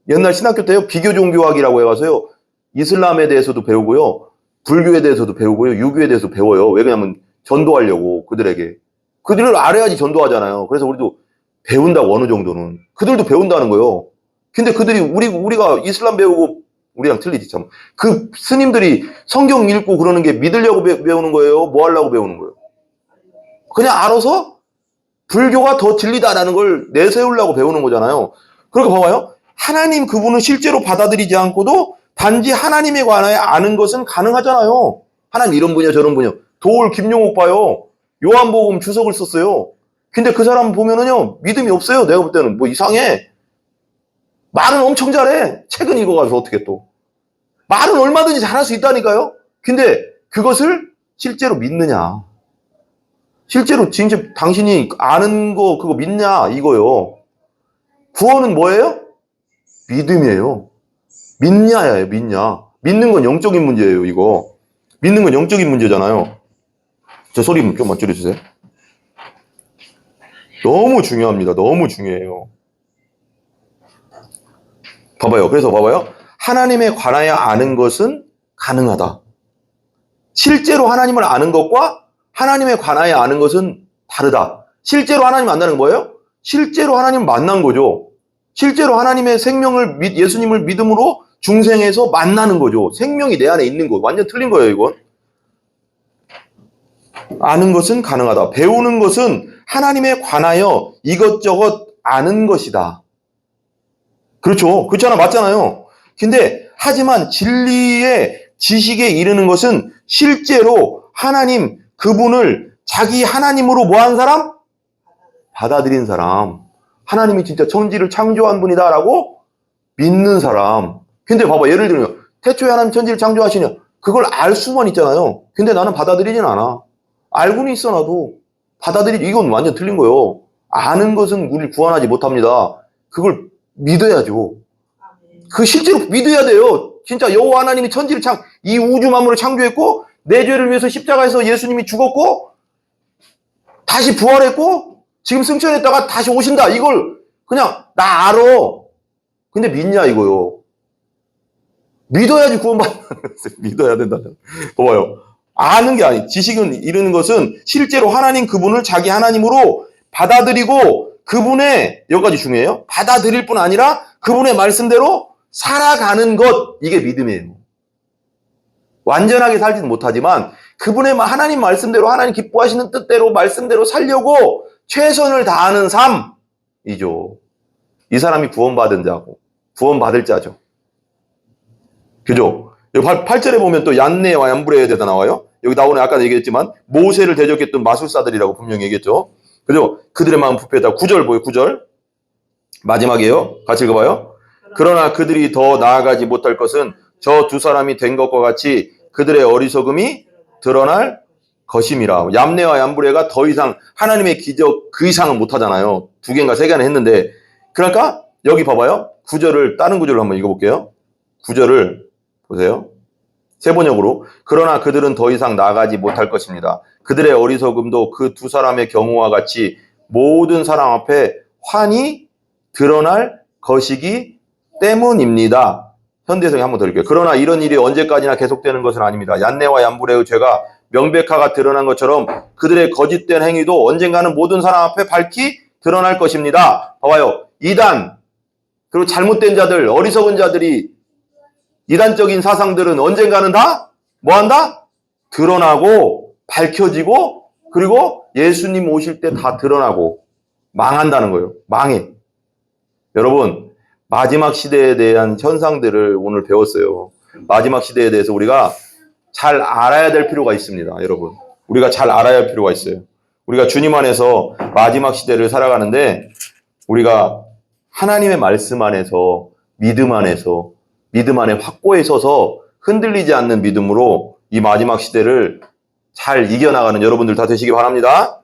옛날 신학교 때요 비교 종교학이라고 해가서요 이슬람에 대해서도 배우고요, 불교에 대해서도 배우고요, 유교에 대해서 배워요. 왜 그러냐면 전도하려고 그들을 알아야지 전도하잖아요. 그래서 우리도 배운다고, 어느 정도는. 그들도 배운다는 거예요. 근데 그들이 우리가 이슬람 배우고 우리랑 틀리지 참. 그 스님들이 성경 읽고 그러는 게 믿으려고 배우는 거예요? 뭐 하려고 배우는 거예요? 그냥 알아서 불교가 더 진리다라는 걸 내세우려고 배우는 거잖아요. 그러니까 봐봐요. 하나님 그분은 실제로 받아들이지 않고도 단지 하나님에 관하여 아는 것은 가능하잖아요. 하나님 이런 분이야 저런 분이야. 도올 김용옥 봐요. 요한복음 주석을 썼어요. 근데 그 사람 보면은요 믿음이 없어요. 내가 볼 때는 뭐 이상해. 말은 엄청 잘해. 책은 읽어가지고 어떻게 또. 말은 얼마든지 잘할 수 있다니까요. 근데 그것을 실제로 믿느냐. 실제로 진짜 당신이 아는 거 그거 믿냐 이거요. 구원은 뭐예요? 믿음이에요. 믿냐예요. 믿냐. 믿는 건 영적인 문제예요. 이거. 믿는 건 영적인 문제잖아요. 저 소리 좀만 줄여주세요. 너무 중요합니다. 너무 중요해요. 그래서 봐봐요. 하나님에 관하여 아는 것은 가능하다. 실제로 하나님을 아는 것과 하나님에 관하여 아는 것은 다르다. 실제로 하나님 만나는 거예요? 실제로 하나님 만난 거죠. 실제로 하나님의 생명을 예수님을 믿음으로 중생에서 만나는 거죠. 생명이 내 안에 있는 거. 완전 틀린 거예요, 이건. 아는 것은 가능하다. 배우는 것은 하나님에 관하여 이것저것 아는 것이다. 그렇죠. 그렇잖아. 맞잖아요. 근데 하지만 진리의 지식에 이르는 것은 실제로 하나님 그분을 자기 하나님으로 뭐한 사람? 받아들인 사람. 하나님이 진짜 천지를 창조한 분이다라고 믿는 사람. 근데 봐봐, 예를 들면 태초에 하나님 천지를 창조하시냐, 그걸 알 수만 있잖아요. 근데 나는 받아들이진 않아. 알고는 있어. 나도 이건 완전 틀린 거예요. 아는 것은 우리를 구원하지 못합니다. 그걸 믿어야죠. 그 실제로 믿어야 돼요. 진짜 여호와 하나님이 천지를 이 우주 만물을 창조했고 내 죄를 위해서 십자가에서 예수님이 죽었고 다시 부활했고 지금 승천했다가 다시 오신다. 이걸 그냥 나 알아. 근데 믿냐 이거요. 믿어야지 구원받는 거예요. 믿어야 된다. 봐봐요. 아는 게 아니. 지식은 이르는 것은 실제로 하나님 그분을 자기 하나님으로 받아들이고 그분의, 여기까지 중요해요. 받아들일 뿐 아니라 그분의 말씀대로 살아가는 것. 이게 믿음이에요. 완전하게 살지는 못하지만 그분의 하나님 말씀대로, 하나님 기뻐하시는 뜻대로 말씀대로 살려고 최선을 다하는 삶이죠. 이 사람이 구원받은 자고 구원받을 자죠. 그죠? 여기 8절에 보면 또 얀네와 얀브레에 대해서 나와요. 여기 나오는 아까 얘기했지만 모세를 대적했던 마술사들이라고 분명히 얘기했죠. 그죠? 그들의 마음 부패했다. 9절 보여요. 9절. 마지막이에요. 같이 읽어봐요. 그러나 그들이 더 나아가지 못할 것은 저 두 사람이 된 것과 같이 그들의 어리석음이 드러날 것임이라. 얌네와 얌브레가 더 이상 하나님의 기적 그 이상은 못하잖아요. 2개인가 3개나 했는데. 그러니까 여기 봐봐요. 9절을 다른 구절로 한번 읽어볼게요. 9절을 보세요. 세번역으로. 그러나 그들은 더 이상 나아가지 못할 것입니다. 그들의 어리석음도 그 두 사람의 경우와 같이 모든 사람 앞에 환히 드러날 것이기 때문입니다. 현대성에 한번 더 읽을게요. 그러나 이런 일이 언제까지나 계속되는 것은 아닙니다. 얀네와 얀브레의 죄가 명백하가 드러난 것처럼 그들의 거짓된 행위도 언젠가는 모든 사람 앞에 밝히 드러날 것입니다. 봐봐요. 이단, 그리고 잘못된 자들, 어리석은 자들이, 이단적인 사상들은 언젠가는 다 뭐한다? 드러나고 밝혀지고 그리고 예수님 오실 때 다 드러나고 망한다는 거예요. 망해. 여러분, 마지막 시대에 대한 현상들을 오늘 배웠어요. 마지막 시대에 대해서 우리가 잘 알아야 될 필요가 있습니다. 여러분, 우리가 잘 알아야 할 필요가 있어요. 우리가 주님 안에서 마지막 시대를 살아가는데 우리가 하나님의 말씀 안에서 믿음 안에서 믿음 안에 확고히 서서 흔들리지 않는 믿음으로 이 마지막 시대를 잘 이겨나가는 여러분들 다 되시기 바랍니다.